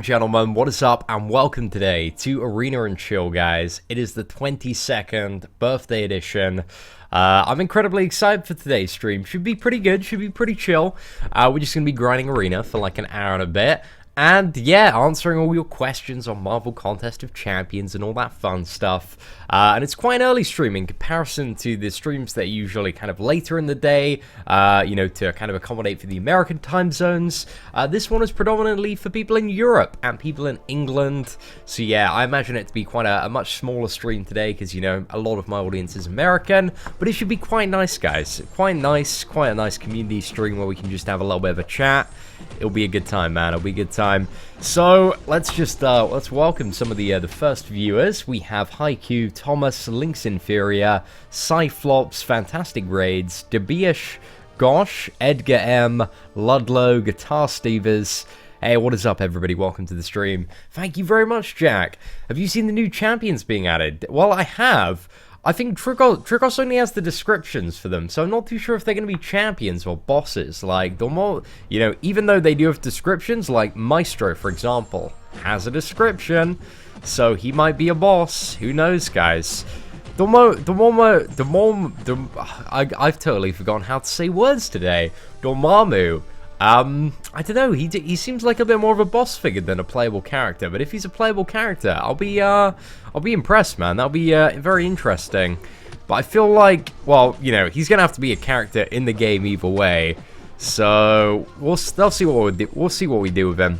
Gentlemen, what is up and welcome today to Arena and Chill, guys. It is the 22nd birthday edition. I'm incredibly excited for today's stream. Should be pretty good, should be pretty chill. We're just going to be grinding Arena for like an hour and a bit. And yeah, answering all your questions on Marvel Contest of Champions and all that fun stuff. And it's quite an early stream in comparison to the streams that are usually kind of later in the day, you know, to kind of accommodate for the American time zones. This one is predominantly for people in Europe and people in England. So yeah, I imagine it to be quite a much smaller stream today because, you know, a lot of my audience is American. But it should be quite nice, guys. Quite a nice community stream where we can just have a little bit of a chat. It'll be a good time, man. It'll be a good time. So let's just let's welcome some of the first viewers. We have Haiku, Thomas, Link's Inferior, Cyflops, Fantastic Raids, Debiash, Gosh, Edgar M, Ludlow, Guitar Stevers. Hey, what is up, everybody? Welcome to the stream. Thank you very much, Jack. Have you seen the new champions being added? Well, I have. I think Tricos only has the descriptions for them, so I'm not too sure if they're going to be champions or bosses. Like, the more, you know, even though they do have descriptions, like Maestro, for example, has a description, so he might be a boss. Who knows, guys? I've totally forgotten how to say words today. Dormammu. I don't know, he seems like a bit more of a boss figure than a playable character, but if he's a playable character, I'll be impressed, man. That'll be very interesting. But I feel like, well, you know, he's gonna have to be a character in the game either way. So we'll see what we do with him.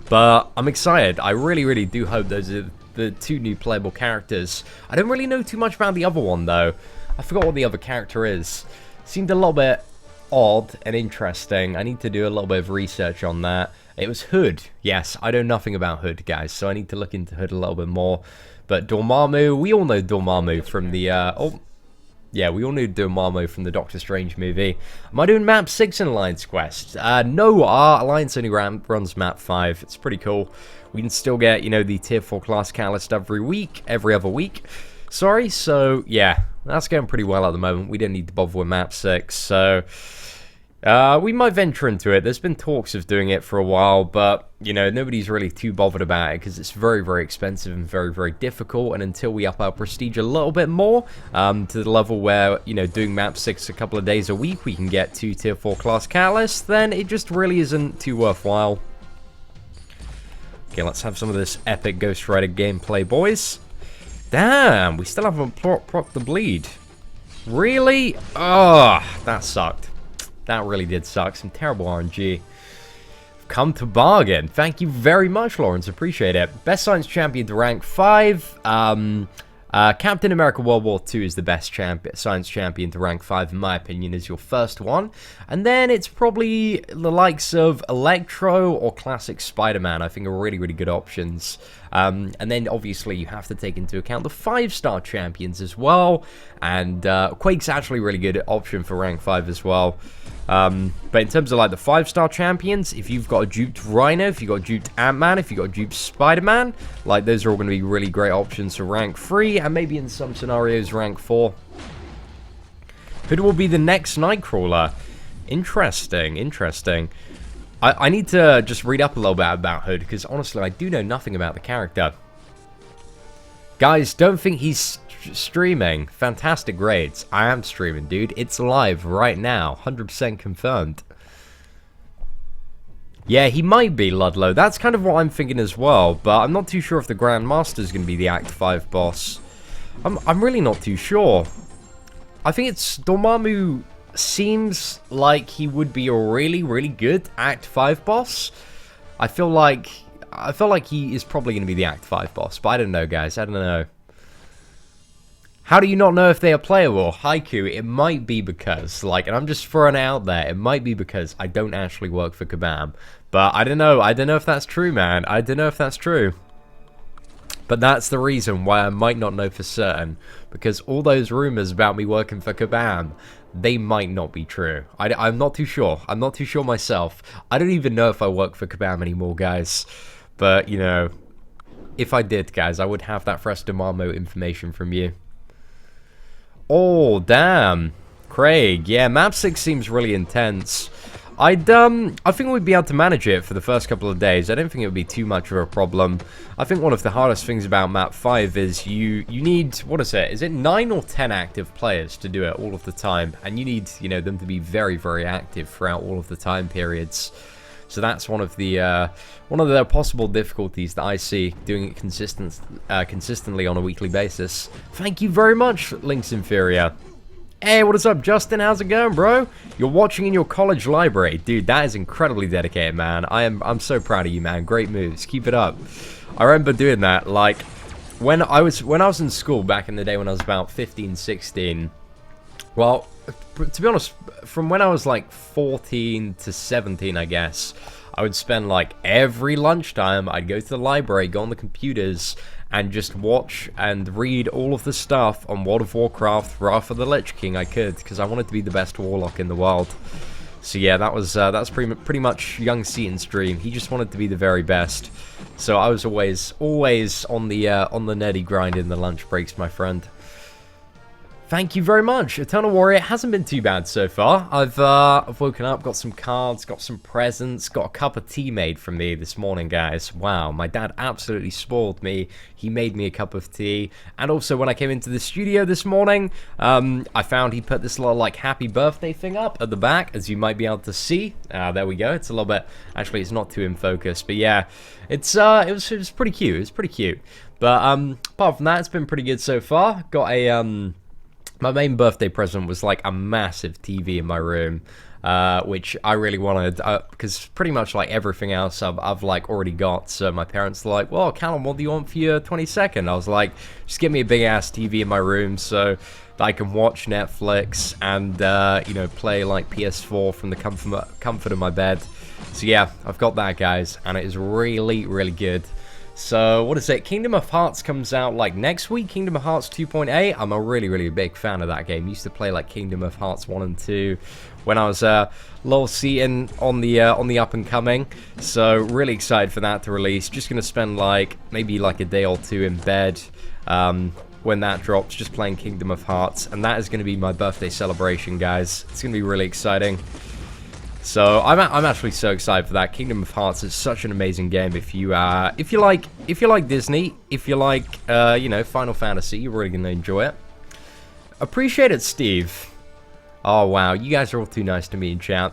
But I'm excited. I really do hope those are the two new playable characters. I don't really know too much about the other one though. I forgot what the other character is. Seemed a little bit odd and interesting. I need to do a little bit of research on that. It was Hood. Yes, I know nothing about Hood, guys, so I need to look into Hood a little bit more. But Dormammu, we all know Dormammu from the we all knew Dormammu from the Doctor Strange movie. Am I doing map 6 in Alliance Quest? No, our Alliance only runs map 5. It's pretty cool. We can still get, you know, the tier 4 class catalyst every other week. Sorry, so yeah, that's going pretty well at the moment. We don't need to bother with map 6, so we might venture into it. There's been talks of doing it for a while, but, you know, nobody's really too bothered about it because it's very expensive and very difficult. And until we up our prestige a little bit more, to the level where, you know, doing map 6 a couple of days a week, we can get 2 tier 4 class catalysts, then it just really isn't too worthwhile. Okay, let's have some of this epic Ghost Rider gameplay, boys. Damn, we still haven't proc the bleed. Really? Oh, that sucked. That really did suck. Some terrible RNG. Come to bargain. Thank you very much, Lawrence. Appreciate it. Best Science Champion to rank 5. Captain America World War II is the best Science Champion to rank 5, in my opinion, is your first one. And then it's probably the likes of Electro or Classic Spider-Man, I think are really good options. And then obviously you have to take into account the 5-star champions as well. And Quake's actually a really good option for rank 5 as well. But in terms of like the 5-star champions, if you've got a duped Rhino, if you've got a duped Ant-Man, if you've got a duped Spider-Man, like those are all going to be really great options for rank 3 and maybe in some scenarios rank 4. Who will be the next Nightcrawler? Interesting. I need to just read up a little bit about Hood because honestly I do know nothing about the character. Guys, don't think he's streaming. Fantastic Raids. I am streaming, dude. It's live right now. 100% confirmed. Yeah, he might be Ludlow. That's kind of what I'm thinking as well, but I'm not too sure if the Grandmaster is going to be the Act 5 boss. I'm really not too sure. I think it's Dormammu seems like he would be a really good Act 5 boss. I feel like he is probably going to be the Act 5 boss, but I don't know, guys. I don't know. How do you not know if they are playable? Haiku, it might be because, like, and I'm just throwing it out there, it might be because I don't actually work for Kabam. But I don't know if that's true, man. I don't know if that's true. But that's the reason why I might not know for certain. Because all those rumors about me working for Kabam, they might not be true. I'm not too sure. I'm not too sure myself. I don't even know if I work for Kabam anymore, guys. But, you know, if I did, guys, I would have that fresh Dormammu information from you. Oh, damn. Craig, yeah, map 6 seems really intense. I think we'd be able to manage it for the first couple of days. I don't think it would be too much of a problem. I think one of the hardest things about map 5 is you need, what is it? Is it 9 or 10 active players to do it all of the time? And you need, you know, them to be very, very active throughout all of the time periods. So that's one of the possible difficulties that I see doing it consistently on a weekly basis. Thank you very much, Link's Inferior. Hey, what is up, Justin? How's it going, bro? You're watching in your college library. Dude, that is incredibly dedicated, man. I'm so proud of you, man. Great moves. Keep it up. I remember doing that, like, when I was in school back in the day when I was about 15, 16. Well, to be honest, from when I was like 14 to 17, I guess, I would spend like every lunchtime, I'd go to the library, go on the computers, and just watch and read all of the stuff on World of Warcraft, Wrath of the Lich King I could, because I wanted to be the best warlock in the world. So yeah, that's pretty much young Seaton's dream. He just wanted to be the very best. So I was always on the nerdy grind in the lunch breaks, my friend. Thank you very much. Eternal Warrior hasn't been too bad so far. I've woken up, got some cards, got some presents, got a cup of tea made for me this morning, guys. Wow, my dad absolutely spoiled me. He made me a cup of tea. And also, when I came into the studio this morning, I found he put this little, like, happy birthday thing up at the back, as you might be able to see. There we go. It's a little bit... Actually, it's not too in focus, but yeah. It was pretty cute. It was pretty cute. But, apart from that, it's been pretty good so far. Got a, my main birthday present was like a massive TV in my room, which I really wanted, because pretty much like everything else I've like already got. So my parents were like, well, Callum, what do you want for your 22nd? I was like, just give me a big ass TV in my room so that I can watch Netflix and, you know, play like PS4 from the comfort of my bed. So yeah, I've got that, guys, and it is really, really good. So, what is it? Kingdom of Hearts comes out, like, next week, Kingdom of Hearts 2.8. I'm a really, really big fan of that game. Used to play, like, Kingdom of Hearts 1 and 2 when I was, Lowell Seaton on the up-and-coming. So, really excited for that to release. Just gonna spend, like, maybe, like, a day or two in bed, when that drops, just playing Kingdom of Hearts. And that is gonna be my birthday celebration, guys. It's gonna be really exciting. So I'm actually so excited for that. Kingdom of Hearts is such an amazing game. If you like Disney, if you like you know, Final Fantasy, you're really gonna enjoy it. Appreciate it, Steve. Oh wow, you guys are all too nice to me in chat.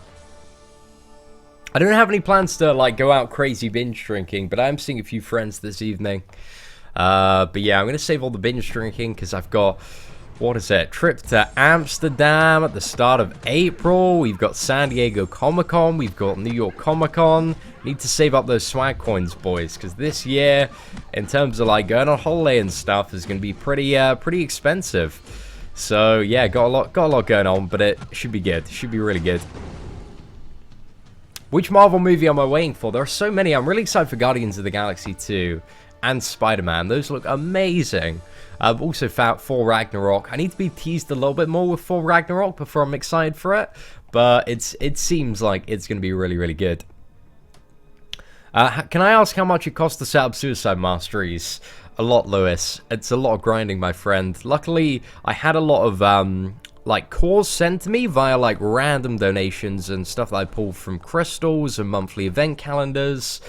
I don't have any plans to like go out crazy binge drinking, but I am seeing a few friends this evening. But yeah, I'm gonna save all the binge drinking because I've got, what is it? Trip to Amsterdam at the start of April. We've got San Diego Comic-Con. We've got New York Comic-Con. Need to save up those swag coins, boys, because this year, in terms of like going on holiday and stuff, is going to be pretty expensive. So yeah, got a lot going on, but it should be good. It should be really good. Which Marvel movie am I waiting for? There are so many. I'm really excited for Guardians of the Galaxy 2 and Spider-Man. Those look amazing. Also found Thor Ragnarok. I need to be teased a little bit more with Thor Ragnarok before I'm excited for it, but it seems like it's going to be really, really good. Can I ask how much it costs to set up Suicide Masteries? A lot, Lewis. It's a lot of grinding, my friend. Luckily, I had a lot of like cores sent to me via like random donations and stuff that I pulled from crystals and monthly event calendars.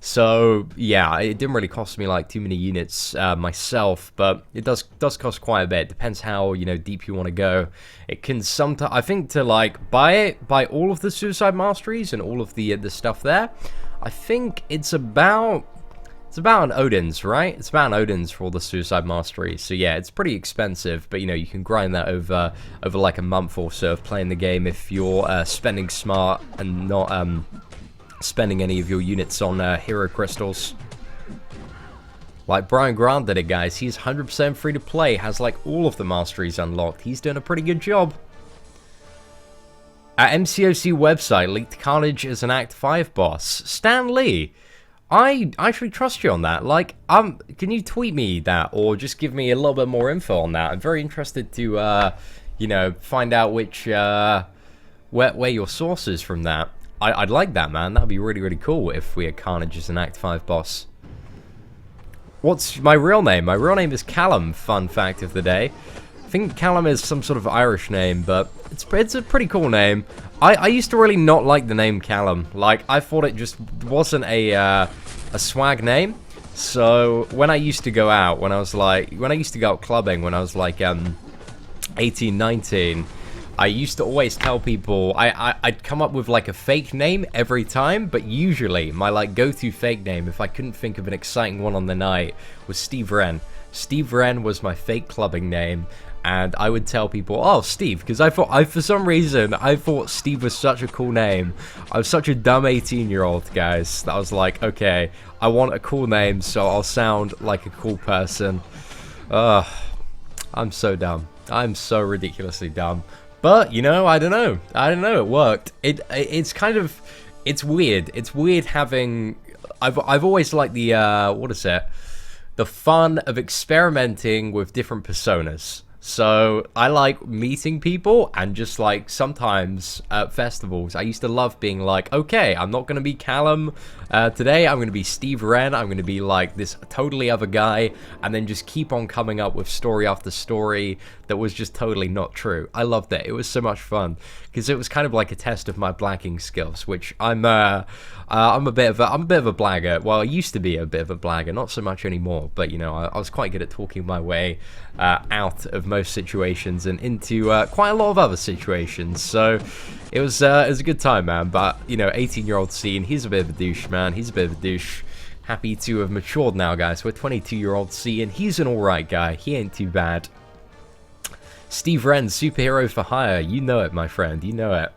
So yeah, it didn't really cost me like too many units myself, but it does cost quite a bit. Depends how, you know, deep you want to go. It can sometimes, I think, to like buy all of the Suicide Masteries and all of the stuff there, I think it's about an Odin's, right? It's about an Odin's for all the Suicide Masteries. So yeah, it's pretty expensive, but you know, you can grind that over like a month or so of playing the game if you're spending smart and not spending any of your units on hero crystals. Like Brian Grant did it, guys. He's 100% free to play, has like all of the masteries unlocked. He's doing a pretty good job. At MCOC website, leaked Carnage as an Act 5 boss. Stan Lee, I actually trust you on that. Like, can you tweet me that or just give me a little bit more info on that? I'm very interested to, you know, find out which, where your source is from that. I'd like that, man. That'd be really, really cool if we had Carnage as an Act 5 boss. What's my real name? My real name is Callum, fun fact of the day. think Callum is some sort of Irish name, but it's a pretty cool name. I used to really not like the name Callum. Like, I thought it just wasn't a swag name. So when I used to go out, when I used to go out clubbing when I was like 18, 19, I used to always tell people I'd come up with like a fake name every time, but usually my like go-to fake name, if I couldn't think of an exciting one on the night, was Steve Wren. Steve Wren was my fake clubbing name, and I would tell people, "Oh, Steve," because for some reason I thought Steve was such a cool name. I was such a dumb 18-year-old, guys. That I was like, okay, I want a cool name, so I'll sound like a cool person. Ugh, I'm so dumb. I'm so ridiculously dumb. But you know, I don't know. It worked. It's kind of, it's weird. It's weird having. I've always liked the what is it? The fun of experimenting with different personas. So I like meeting people, and just like sometimes at festivals, I used to love being like, okay, I'm not going to be Callum today, I'm going to be Steve Wren, I'm going to be like this totally other guy, and then just keep on coming up with story after story that was just totally not true. I loved it. It was so much fun, because it was kind of like a test of my blagging skills, which I'm a bit of a blagger. Well, I used to be a bit of a blagger, not so much anymore, but you know, I was quite good at talking my way out of most situations and into quite a lot of other situations. So it was a good time, man. But you know, 18-year-old Scene, he's a bit of a douche, man. He's a bit of a douche. Happy to have matured now, guys. We're 22-year-old Scene. He's an alright guy. He ain't too bad. Steve Wren, superhero for hire. You know it, my friend. You know it.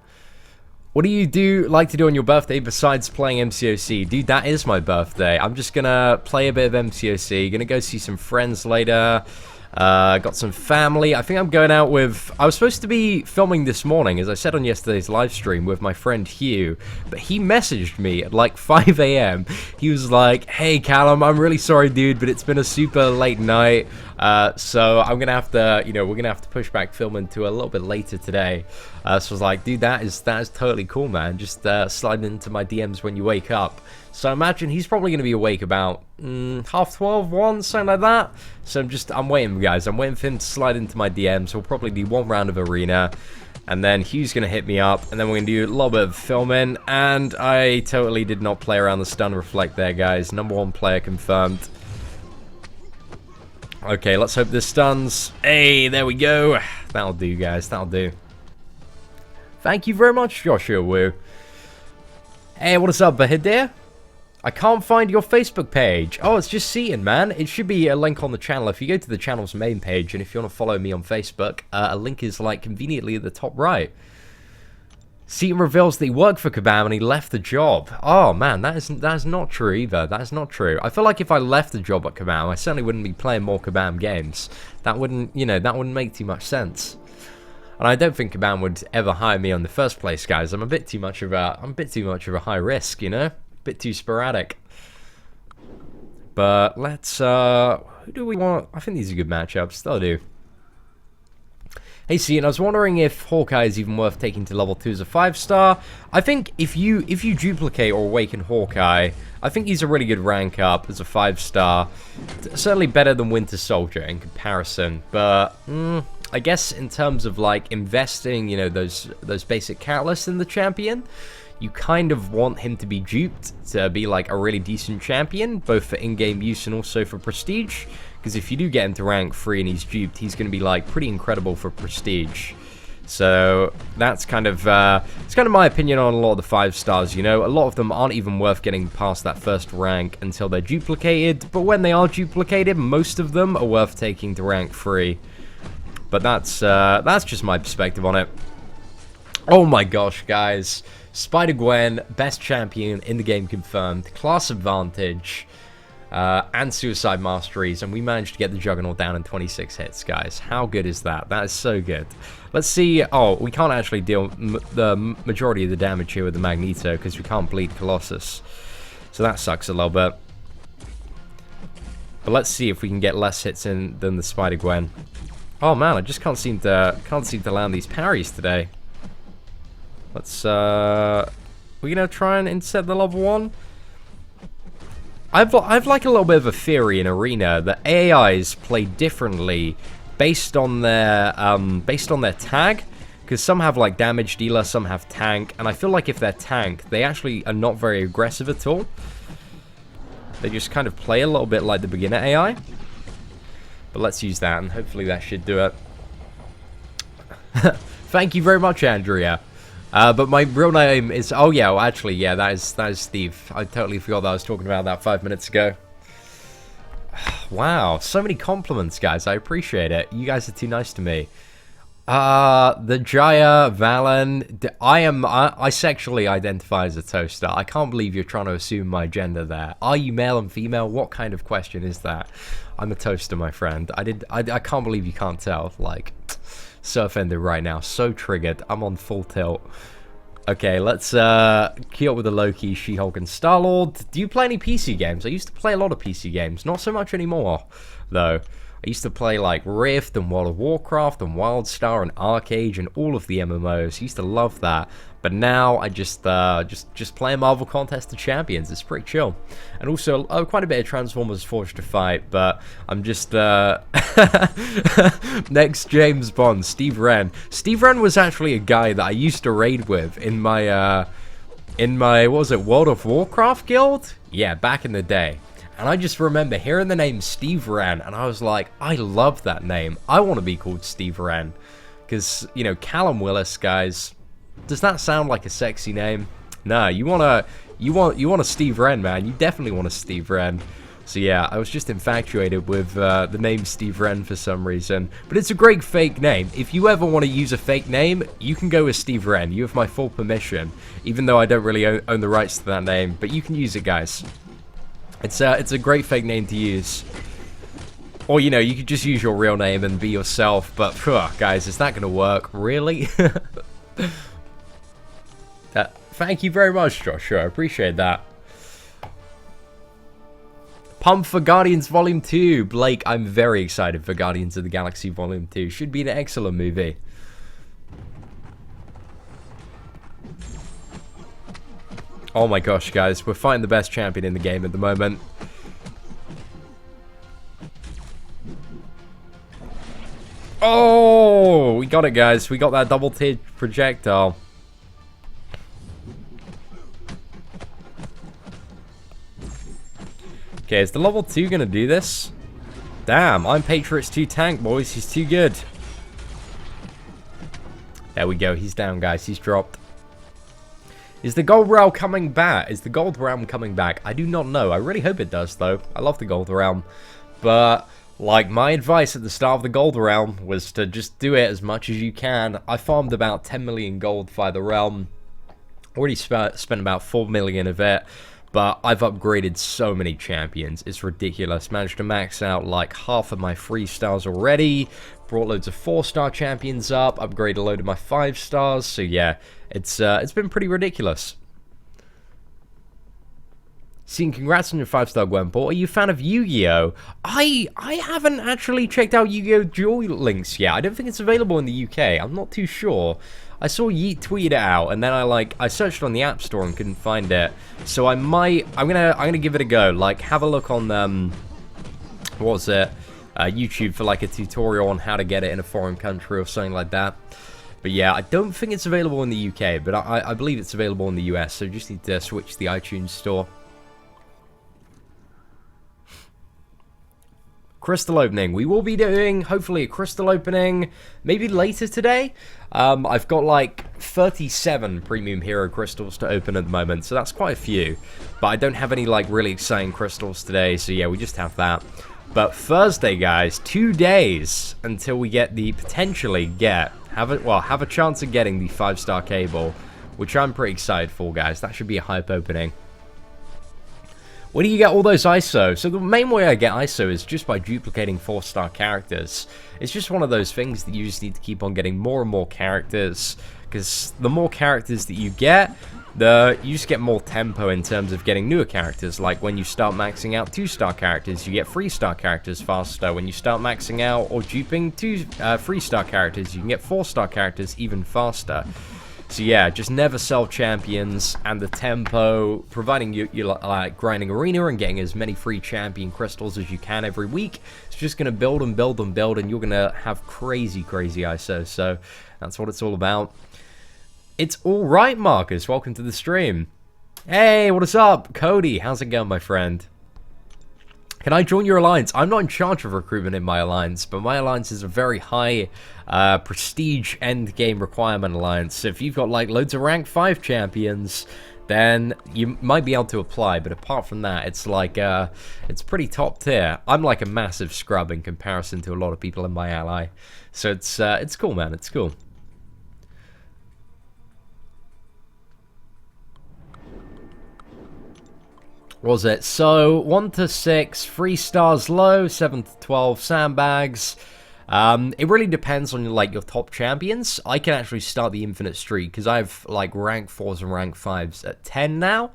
What do you like to do on your birthday besides playing MCOC? Dude, that is my birthday. I'm just gonna play a bit of MCOC. Gonna go see some friends later. Got some family. I think I'm going out with... I was supposed to be filming this morning, as I said on yesterday's live stream, with my friend Hugh, but he messaged me at like 5 a.m. He was like, hey Callum, I'm really sorry dude, but it's been a super late night, so I'm gonna have to, you know, we're gonna have to push back filming to a little bit later today. So I was like, dude, that is totally cool, man. Just slide into my DMs when you wake up. So I imagine he's probably going to be awake about 12:30, 1, something like that. So I'm waiting, guys. I'm waiting for him to slide into my DMs. We'll probably do one round of Arena, and then Hugh's going to hit me up, and then we're going to do a little bit of filming. And I totally did not play around the stun reflect there, guys. #1 player confirmed. Okay, let's hope this stuns. Hey, there we go. That'll do, guys. That'll do. Thank you very much, Joshua Wu. Hey, what is up, Bahidir? I can't find your Facebook page. Oh, it's just Seaton, man. It should be a link on the channel. If you go to the channel's main page, and if you want to follow me on Facebook, a link is like conveniently at the top right. Seaton reveals that he worked for Kabam and he left the job. Oh man, that is not true either. That is not true. I feel like if I left the job at Kabam, I certainly wouldn't be playing more Kabam games. That wouldn't, you know, that wouldn't make too much sense. And I don't think Kabam would ever hire me in the first place, guys. I'm a bit too much of a high risk, you know? Bit too sporadic. But let's who do we want? I think these are good matchups. They'll do. Hey, see, and I was wondering if Hawkeye is even worth taking to level 2 as a 5-star. I think if you duplicate or awaken Hawkeye, I think he's a really good rank up as a 5-star. Certainly better than Winter Soldier in comparison. But I guess in terms of like investing, you know, those basic catalysts in the champion, you kind of want him to be duped to be like a really decent champion, both for in-game use and also for prestige. Because if you do get him to rank 3 and he's duped, he's going to be like pretty incredible for prestige. So that's kind of it's kind of my opinion on a lot of the 5-stars. You know, a lot of them aren't even worth getting past that first rank until they're duplicated. But when they are duplicated, most of them are worth taking to rank 3. But that's just my perspective on it. Oh my gosh, guys. Spider-Gwen, best champion in the game confirmed, class advantage, and suicide masteries, and we managed to get the Juggernaut down in 26 hits, guys. How good is that? That is so good. Let's see. Oh, we can't actually deal the majority of the damage here with the Magneto because we can't bleed Colossus. So that sucks a little bit. But let's see if we can get less hits in than the Spider-Gwen. Oh man, I just can't seem to land these parries today. Let's, we're gonna try and inset the level 1. I've like a little bit of a theory in Arena that AIs play differently based on their tag. Because some have like damage dealer, some have tank, and I feel like if they're tank, they actually are not very aggressive at all. They just kind of play a little bit like the beginner AI. But let's use that, and hopefully that should do it. Thank you very much, Andrea. But my real name is... Oh, yeah, well, actually, yeah, that is Steve. I totally forgot that I was talking about that 5 minutes ago. Wow, so many compliments, guys. I appreciate it. You guys are too nice to me. The Jaya Valen, I sexually identify as a toaster. I can't believe you're trying to assume my gender there. Are you male and female? What kind of question is that? I'm a toaster, my friend. I can't believe you can't tell. Like, so offended right now. So triggered. I'm on full tilt. Okay, let's key up with the Loki, She-Hulk, and Star-Lord. Do you play any PC games? I used to play a lot of PC games. Not so much anymore, though. I used to play like Rift and World of Warcraft and WildStar and Arcade and all of the MMOs. I used to love that. But now I just play Marvel Contest of Champions. It's pretty chill. And also quite a bit of Transformers Forged to Fight, but I'm just next James Bond, Steve Wren. Steve Wren was actually a guy that I used to raid with in my what was it, World of Warcraft guild? Yeah, back in the day. And I just remember hearing the name Steve Wren, and I was like, I love that name. I want to be called Steve Wren. Because, you know, Callum Willis, guys, does that sound like a sexy name? No, you want a Steve Wren, man. You definitely want a Steve Wren. So yeah, I was just infatuated with the name Steve Wren for some reason. But it's a great fake name. If you ever want to use a fake name, you can go with Steve Wren. You have my full permission. Even though I don't really own the rights to that name. But you can use it, guys. It's a great fake name to use. Or, you know, you could just use your real name and be yourself. But, guys, is that going to work? Really? Thank you very much, Joshua. I appreciate that. Pump for Guardians Volume 2. Blake, I'm very excited for Guardians of the Galaxy Volume 2. Should be an excellent movie. Oh my gosh, guys. We're fighting the best champion in the game at the moment. Oh, we got it, guys. We got that double-tiered projectile. Okay, is the level 2 gonna do this? Damn, I'm Patriots 2 tank, boys. He's too good. There we go. He's down, guys. He's dropped. Is the gold realm coming back? Is the gold realm coming back? I do not know. I really hope it does, though. I love the gold realm. But, like, my advice at the start of the gold realm was to just do it as much as you can. I farmed about 10 million gold via the realm. Already spent about 4 million of it. But I've upgraded so many champions. It's ridiculous. Managed to max out like half of my 3 stars already. Brought loads of 4-star champions up. Upgraded a load of my 5 stars. So yeah, it's been pretty ridiculous. Seeing congrats on your 5-star Gwenpool. Are you a fan of Yu-Gi-Oh? I haven't actually checked out Yu-Gi-Oh! Duel Links yet. I don't think it's available in the UK. I'm not too sure. I saw Yeet tweet it out, and then I searched on the App Store and couldn't find it. So I'm gonna give it a go. Like, have a look on what was it? YouTube for like a tutorial on how to get it in a foreign country or something like that. But yeah, I don't think it's available in the UK, but I believe it's available in the US. So just need to switch to the iTunes store. Crystal opening. We will be doing, hopefully, a crystal opening maybe later today. I've got like 37 premium hero crystals to open at the moment, so that's quite a few. But I don't have any like really exciting crystals today, so yeah, we just have that. But Thursday, guys, 2 days until we get the have a chance of getting the 5-star cable, which I'm pretty excited for, guys. That should be a hype opening. Where do you get all those ISO? So the main way I get ISO is just by duplicating 4-star characters. It's just one of those things that you just need to keep on getting more and more characters. Because the more characters that you get, you just get more tempo in terms of getting newer characters. Like when you start maxing out 2-star characters, you get 3-star characters faster. When you start maxing out or duping 3-star characters, you can get 4-star characters even faster. So yeah, just never sell champions, and the tempo, providing you're like grinding arena and getting as many free champion crystals as you can every week, it's just going to build and build and build, and you're going to have crazy ISO. So that's what it's all about. It's alright, Marcus. Welcome to the stream. Hey, what is up? Cody, how's it going, my friend? Can I join your alliance? I'm not in charge of recruitment in my alliance, but my alliance is a very high prestige end game requirement alliance. So if you've got like loads of rank 5 champions, then you might be able to apply. But apart from that, it's like it's pretty top tier. I'm like a massive scrub in comparison to a lot of people in my ally. So it's cool, man. It's cool. What was it? So 1 to 6, 3 stars low, 7 to 12 sandbags. It really depends on like your top champions. I can actually start the infinite streak because I have like rank 4s and rank 5s at 10 now.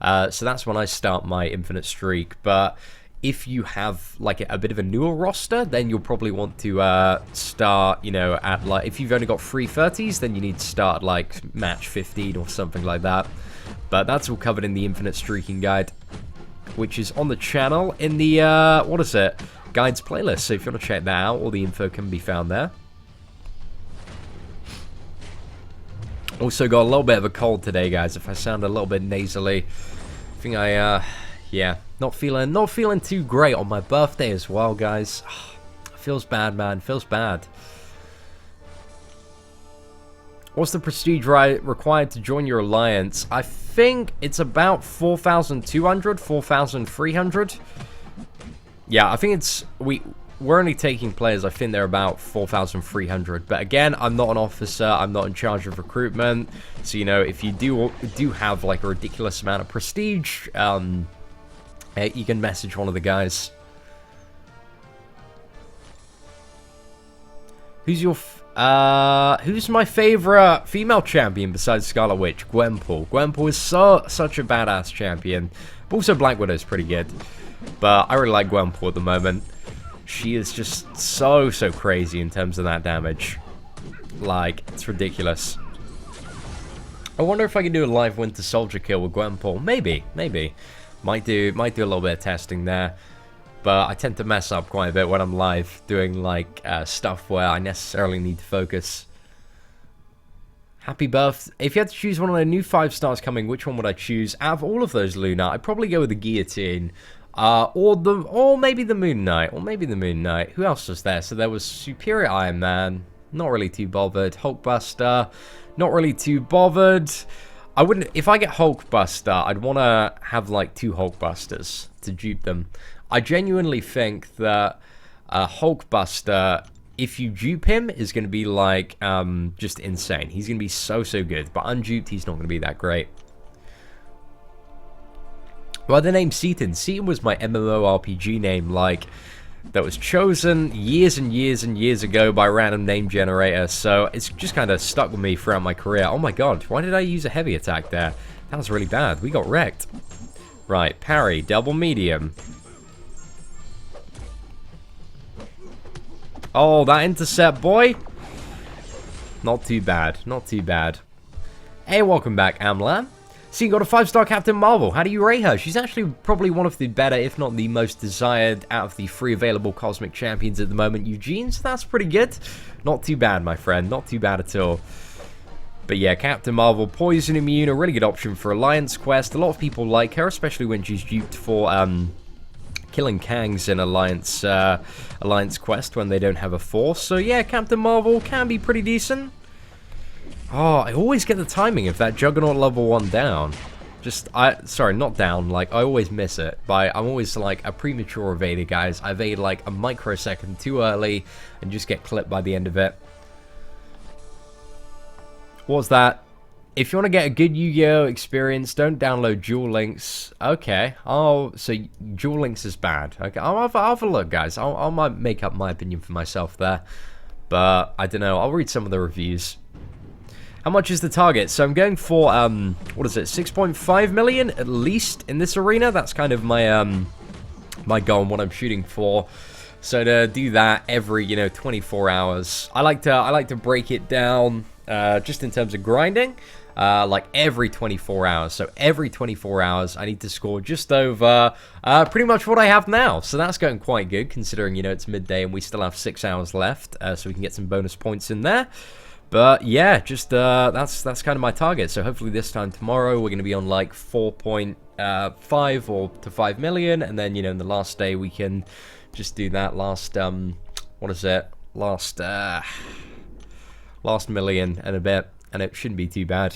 So that's when I start my infinite streak. But if you have like a bit of a newer roster, then you'll probably want to start, you know, at like, if you've only got 3 30s, then you need to start like match 15 or something like that. But that's all covered in the Infinite Streaking Guide, which is on the channel in the, what is it? Guides playlist. So if you want to check that out, all the info can be found there. Also got a little bit of a cold today, guys. If I sound a little bit nasally, I think yeah, not feeling too great on my birthday as well, guys. Feels bad, man. Feels bad. What's the prestige required to join your alliance? I think it's about 4,200, 4,300. Yeah, I think it's we're only taking players. I think they're about 4,300. But again, I'm not an officer. I'm not in charge of recruitment. So you know, if you do have like a ridiculous amount of prestige, you can message one of the guys. Who's my favorite female champion besides Scarlet Witch? Gwenpool. Gwenpool is such a badass champion. But also Black Widow's pretty good. But I really like Gwenpool at the moment. She is just so crazy in terms of that damage. Like, it's ridiculous. I wonder if I can do a live Winter Soldier kill with Gwenpool. Maybe. Might do a little bit of testing there. But I tend to mess up quite a bit when I'm live doing like stuff where I necessarily need to focus. Happy birthday. If you had to choose one of the new 5 stars coming, which one would I choose? Out of all of those, Luna, I'd probably go with the Guillotine. Or maybe the Moon Knight. Who else was there? So there was Superior Iron Man. Not really too bothered. Hulkbuster. Not really too bothered. I wouldn't... If I get Hulkbuster, I'd want to have like 2 Hulkbusters to dupe them. I genuinely think that Hulkbuster, if you dupe him, is going to be like just insane. He's going to be so good, but unduped, he's not going to be that great. Well, the name Seaton. Seaton was my MMORPG name, like, that was chosen years and years ago by a random name generator, so it's just kind of stuck with me throughout my career. Oh my god, why did I use a heavy attack there? That was really bad. We got wrecked. Right, parry, double medium. Oh, that intercept, boy. Not too bad. Hey, welcome back, Amlan. So you got a 5-star Captain Marvel. How do you rate her? She's actually probably one of the better, if not the most desired, out of the 3 available Cosmic Champions at the moment, Eugene. So that's pretty good. Not too bad, my friend. Not too bad at all. But yeah, Captain Marvel, Poison Immune, a really good option for Alliance Quest. A lot of people like her, especially when she's duped for killing Kangs in Alliance Quest when they don't have a force. So yeah, Captain Marvel can be pretty decent. Oh, I always get the timing of that Juggernaut level 1 down. Sorry, not down, like, I always miss it. I'm always, like, a premature evader, guys. I evade, like, a microsecond too early and just get clipped by the end of it. What's that? If you want to get a good Yu-Gi-Oh! Experience, don't download Duel Links. Okay. Oh, so Duel Links is bad. Okay, I'll have a look, guys. I'll make up my opinion for myself there. But, I don't know. I'll read some of the reviews. How much is the target? So I'm going for, what is it, 6.5 million at least in this arena. That's kind of my, my goal and what I'm shooting for. So to do that every, 24 hours. I like to break it down just in terms of grinding, like every 24 hours. So every 24 hours, I need to score just over pretty much what I have now. So that's going quite good, considering, you know, it's midday and we still have 6 hours left, so we can get some bonus points in there. But yeah, just that's kind of my target. So hopefully this time tomorrow we're going to be on like 4.5 or to 5 million, and then, you know, in the last day we can just do that last what is it? Last million and a bit, and it shouldn't be too bad.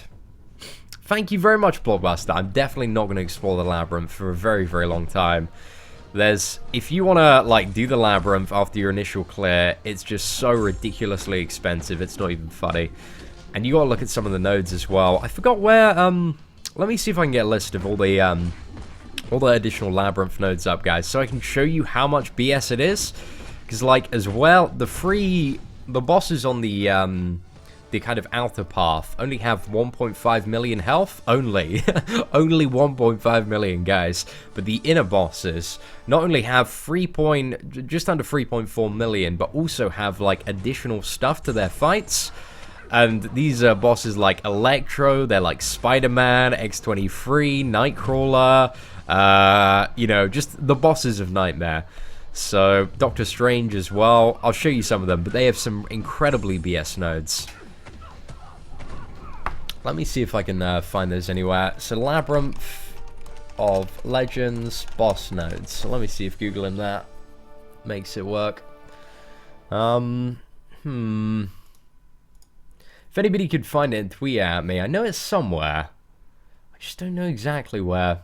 Thank you very much, Blockbuster. I'm definitely not going to explore the labyrinth for a very, very long time. If you want to, like, do the labyrinth after your initial clear, it's just so ridiculously expensive, it's not even funny. And you got to look at some of the nodes as well. I forgot where, let me see if I can get a list of all the additional labyrinth nodes up, guys, so I can show you how much BS it is. Because, like, as well, the bosses on the kind of outer path only have 1.5 million health, only. Only 1.5 million, guys. But the inner bosses not only have just under 3.4 million, but also have, like, additional stuff to their fights. And these are bosses like Electro, they're like Spider-Man, X-23, Nightcrawler, you know, just the bosses of Nightmare. So, Doctor Strange as well. I'll show you some of them, but they have some incredibly BS nodes. Let me see if I can find those anywhere. So, Labyrinth of Legends boss nodes. So let me see if Googling that makes it work. If anybody could find it and tweet at me, I know it's somewhere. I just don't know exactly where.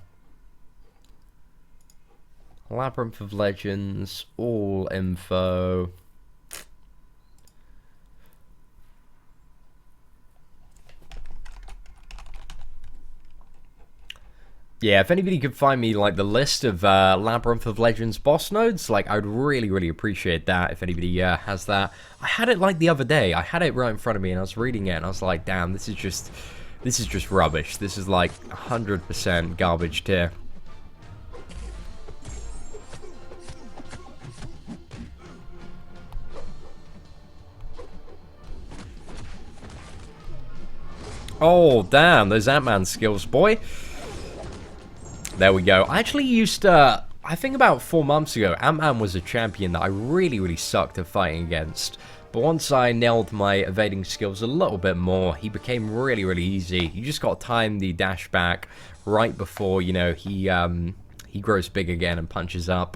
Labyrinth of Legends, all info. Yeah, if anybody could find me, like, the list of Labyrinth of Legends boss nodes, like, I would really, really appreciate that if anybody has that. I had it, like, the other day. I had it right in front of me, and I was reading it, and I was like, damn, this is just rubbish. This is, like, 100% garbage tier. Oh, damn, those Ant-Man skills, boy. There we go. I actually used to, I think about 4 months ago, Ant-Man was a champion that I really, really sucked at fighting against. But once I nailed my evading skills a little bit more, he became really, really easy. You just got to time the dash back right before, you know, he grows big again and punches up.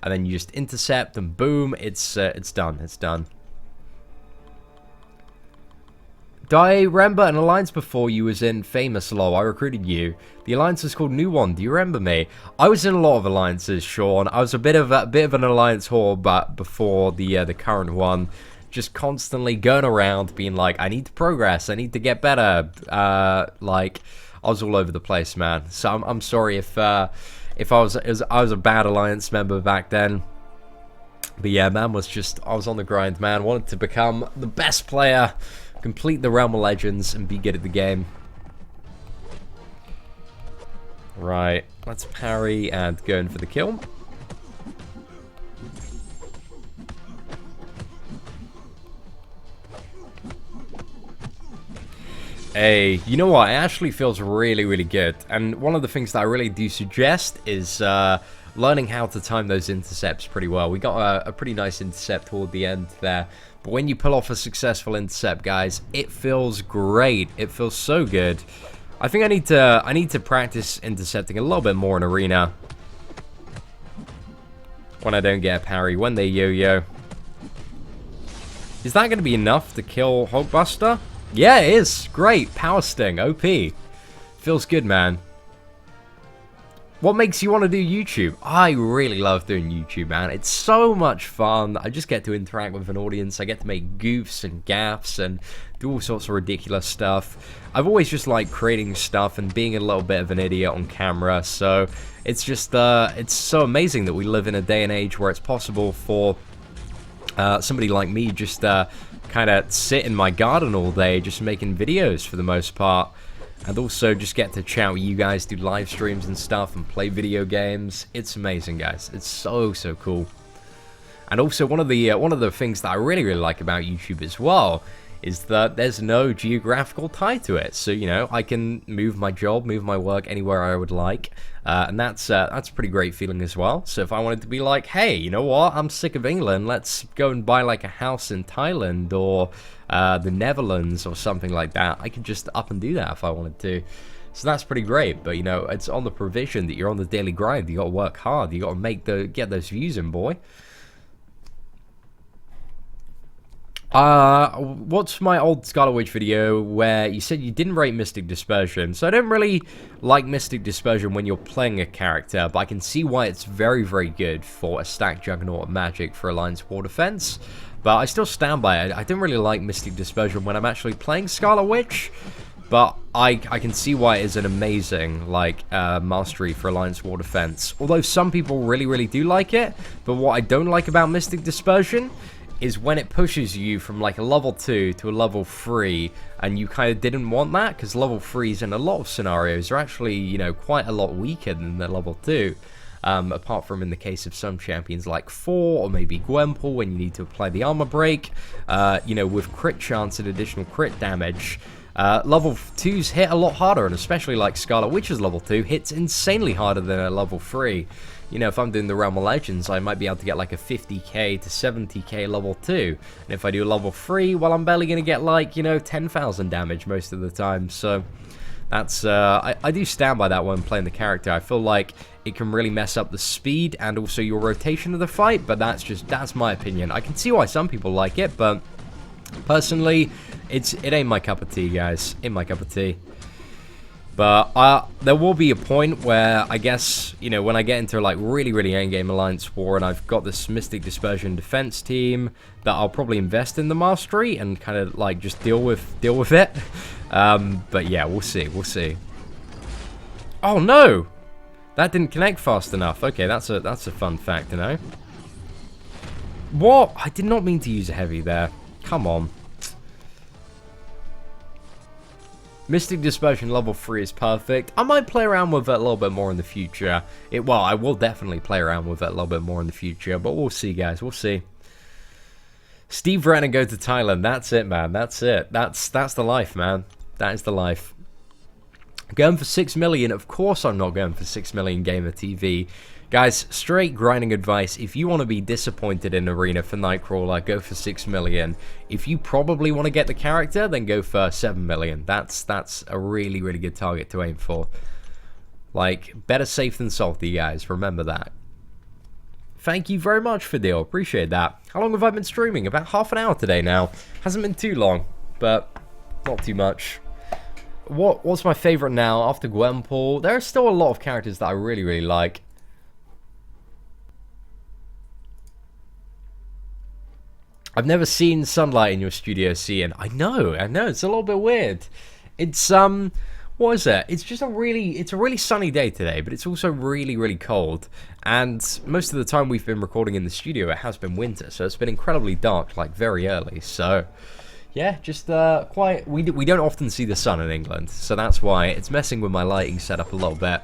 And then you just intercept and boom, it's done. It's done. Do I remember an alliance before you was in Famous LoL? I recruited you. The alliance was called New One. Do you remember me? I was in a lot of alliances, Sean. I was a bit of an alliance whore, but before the current one, just constantly going around being like, I need to progress. I need to get better. Like, I was all over the place, man. So I'm sorry if I was a bad alliance member back then. But yeah, man, I was on the grind, man. Wanted to become the best player. Complete the Realm of Legends and be good at the game. Right, let's parry and go in for the kill. Hey, you know what? It actually feels really, really good. And one of the things that I really do suggest is learning how to time those intercepts pretty well. We got a pretty nice intercept toward the end there. But when you pull off a successful intercept, guys, it feels great. It feels so good. I think I need to practice intercepting a little bit more in Arena. When I don't get a parry, when they yo-yo. Is that going to be enough to kill Hulkbuster? Yeah, it is. Great. Power Sting. OP. Feels good, man. What makes you want to do YouTube? I really love doing YouTube, man. It's so much fun. I just get to interact with an audience. I get to make goofs and gaffs and do all sorts of ridiculous stuff. I've always just liked creating stuff and being a little bit of an idiot on camera. So it's just, it's so amazing that we live in a day and age where it's possible for somebody like me just kind of sit in my garden all day just making videos for the most part. And also just get to chat with you guys, do live streams and stuff, and play video games. It's amazing, guys. It's so, so cool. And also, one of the things that I really, really like about YouTube as well is that there's no geographical tie to it. So, you know, I can move my job, move my work anywhere I would like. And that's a pretty great feeling as well. So if I wanted to be like, hey, you know what, I'm sick of England, let's go and buy like a house in Thailand or the Netherlands or something like that, I could just up and do that if I wanted to. So that's pretty great. But, you know, it's on the provision that you're on the daily grind. You got to work hard. You got to get those views in, boy. What's my old Scarlet Witch video where you said you didn't rate Mystic Dispersion? So I don't really like Mystic Dispersion when you're playing a character, but I can see why it's very, very good for a stacked Juggernaut of Magic for Alliance War Defense. But I still stand by it. I don't really like Mystic Dispersion when I'm actually playing Scarlet Witch, but I can see why it is an amazing, like, mastery for Alliance War Defense. Although some people really, really do like it, but what I don't like about Mystic Dispersion is when it pushes you from like a level 2 to a level 3, and you kind of didn't want that, because level 3s in a lot of scenarios are actually, you know, quite a lot weaker than the level 2. Apart from in the case of some champions like 4 or maybe Gwenpool when you need to apply the armor break, you know, with crit chance and additional crit damage. Level 2s hit a lot harder, and especially like Scarlet Witch's level 2 hits insanely harder than a level 3. You know, if I'm doing the Realm of Legends, I might be able to get like a 50k to 70k level 2. And if I do level 3, well, I'm barely going to get like, you know, 10,000 damage most of the time. So that's, I do stand by that when playing the character. I feel like it can really mess up the speed and also your rotation of the fight, but that's my opinion. I can see why some people like it, but personally, it ain't my cup of tea, guys. Ain't my cup of tea. But there will be a point where, I guess, you know, when I get into like really, really endgame Alliance War and I've got this Mystic Dispersion defense team, that I'll probably invest in the mastery and kind of like just deal with it. But yeah, we'll see. Oh no, that didn't connect fast enough. Okay, that's a fun fact to know. What? I did not mean to use a heavy there. Come on. Mystic Dispersion level 3 is perfect. I might play around with it a little bit more in the future. Well, I will definitely play around with it a little bit more in the future, but we'll see, guys. We'll see. Steve Renner go to Thailand. That's it, man. That's it. That's the life, man. That is the life. Going for 6 million. Of course I'm not going for 6 million Gamer TV. Guys, straight grinding advice. If you want to be disappointed in Arena for Nightcrawler, go for 6 million. If you probably want to get the character, then go for 7 million. That's a really, really good target to aim for. Like, better safe than salty, guys. Remember that. Thank you very much, Fidel. Appreciate that. How long have I been streaming? About half an hour today now. Hasn't been too long, but not too much. What's my favorite now after Gwenpool? There are still a lot of characters that I really, really like. I've never seen sunlight in your studio, Cian. I know, it's a little bit weird. It's, what is it? It's just a really sunny day today, but it's also really, really cold. And most of the time we've been recording in the studio, it has been winter, so it's been incredibly dark, like, very early. So, yeah, just, we don't often see the sun in England, so that's why it's messing with my lighting setup a little bit.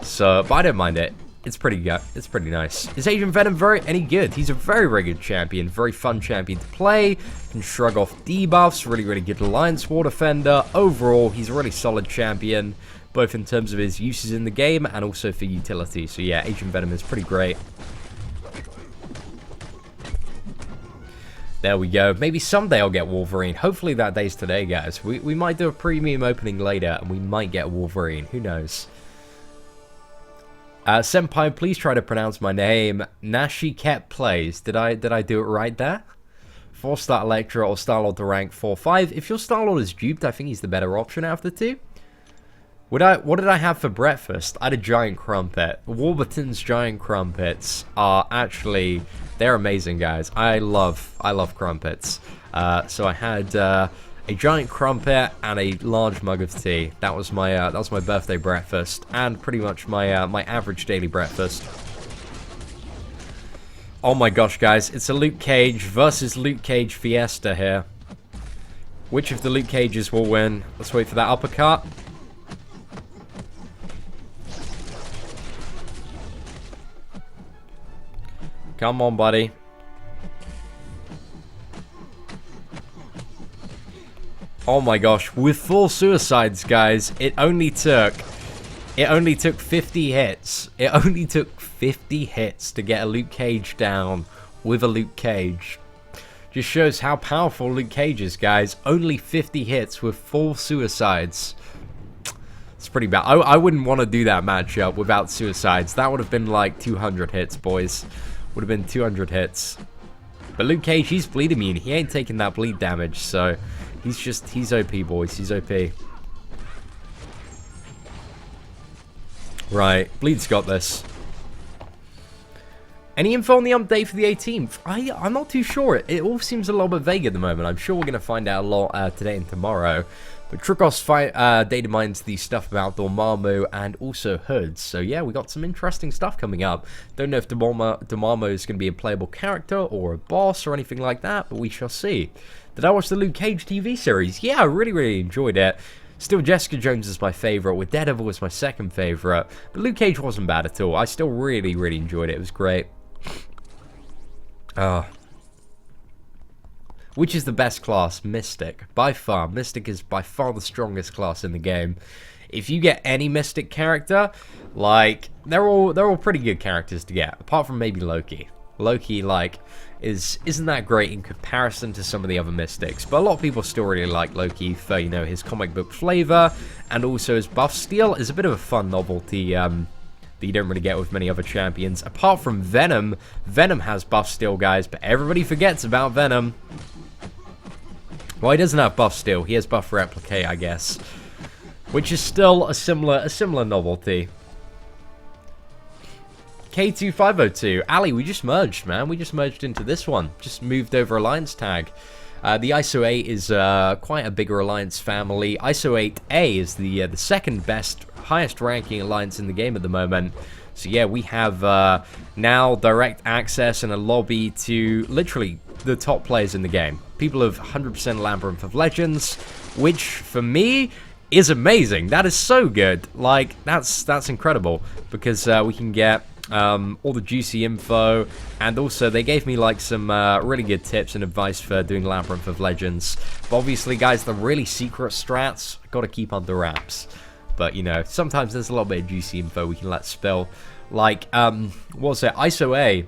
So, but I don't mind it. It's pretty good. It's pretty nice. Is Agent Venom any good? He's a very, very good champion. Very fun champion to play. Can shrug off debuffs. Really, really good Alliance War Defender. Overall, he's a really solid champion, both in terms of his uses in the game and also for utility. So yeah, Agent Venom is pretty great. There we go. Maybe someday I'll get Wolverine. Hopefully that day's today, guys. We might do a premium opening later, and we might get Wolverine. Who knows? Senpai, please try to pronounce my name. Nashikept plays. Did I do it right there? 4-star Electra or Star-Lord to rank 4-5. If your Star-Lord is duped, I think he's the better option out of the two. What did I have for breakfast? I had a giant crumpet. Warburton's giant crumpets are actually, they're amazing, guys. I love crumpets. So I had a giant crumpet and a large mug of tea. That was my birthday breakfast, and pretty much my my average daily breakfast. Oh my gosh, guys, it's a Luke Cage versus Luke Cage Fiesta here. Which of the Luke Cages will win? Let's wait for that uppercut. Come on, buddy. Oh my gosh, with 4 suicides, guys, it only took 50 hits. It only took 50 hits to get a Luke Cage down with a Luke Cage. Just shows how powerful Luke Cage is, guys. Only 50 hits with 4 suicides. It's pretty bad. I wouldn't want to do that matchup without suicides. That would have been like 200 hits, boys. Would have been 200 hits. But Luke Cage, he's bleed immune. He ain't taking that bleed damage, so he's OP, boys. He's OP. Right, Bleed's got this. Any info on the update for the 18th? I'm not too sure. It all seems a little bit vague at the moment. I'm sure we're going to find out a lot today and tomorrow. But Trukos data mines the stuff about Dormammu and also Hoods. So yeah, we got some interesting stuff coming up. Don't know if Dormammu is going to be a playable character or a boss or anything like that, but we shall see. Did I watch the Luke Cage TV series? Yeah, I really enjoyed it. Still, Jessica Jones is my favourite, with Daredevil was my second favourite. But Luke Cage wasn't bad at all. I still really enjoyed it. It was great. Which is the best class? Mystic. By far. Mystic is by far the strongest class in the game. If you get any Mystic character, like, they're all pretty good characters to get. Apart from maybe Loki. Loki, like, isn't that great in comparison to some of the other Mystics. But a lot of people still really like Loki for, you know, his comic book flavor. And also his buff steal is a bit of a fun novelty, that you don't really get with many other champions. Apart from Venom. Venom has buff steal, guys, but everybody forgets about Venom. Well, he doesn't have buff steal. He has buff replicate, I guess. Which is still a similar novelty. K2502. Ali, we just merged, man. We just merged into this one. Just moved over Alliance tag. The ISO 8 is quite a bigger Alliance family. ISO 8A is the second best, highest ranking Alliance in the game at the moment. So yeah, we have now direct access and a lobby to literally the top players in the game. People of 100% Labyrinth of Legends, which for me is amazing. That is so good. Like, that's incredible, because we can get all the juicy info, and also they gave me like some really good tips and advice for doing Labyrinth of Legends. But obviously, guys, the really secret strats got to keep under wraps. But you know, sometimes there's a little bit of juicy info we can let spill. Like, what was it? ISO A.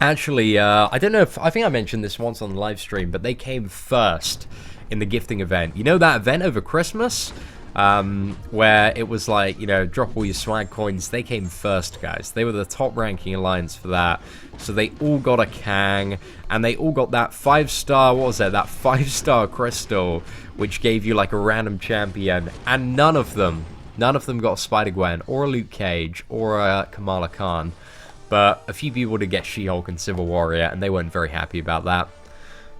Actually, I don't know if I think I mentioned this once on the live stream, but they came first in the gifting event. You know that event over Christmas? Where it was like, you know, drop all your swag coins. They came first, guys. They were the top ranking Alliance for that. So they all got a Kang, and they all got that 5-star, what was that? That 5-star crystal, which gave you like a random champion. And none of them got Spider-Gwen, or a Luke Cage, or a Kamala Khan. But a few people did get She-Hulk and Civil Warrior, and they weren't very happy about that.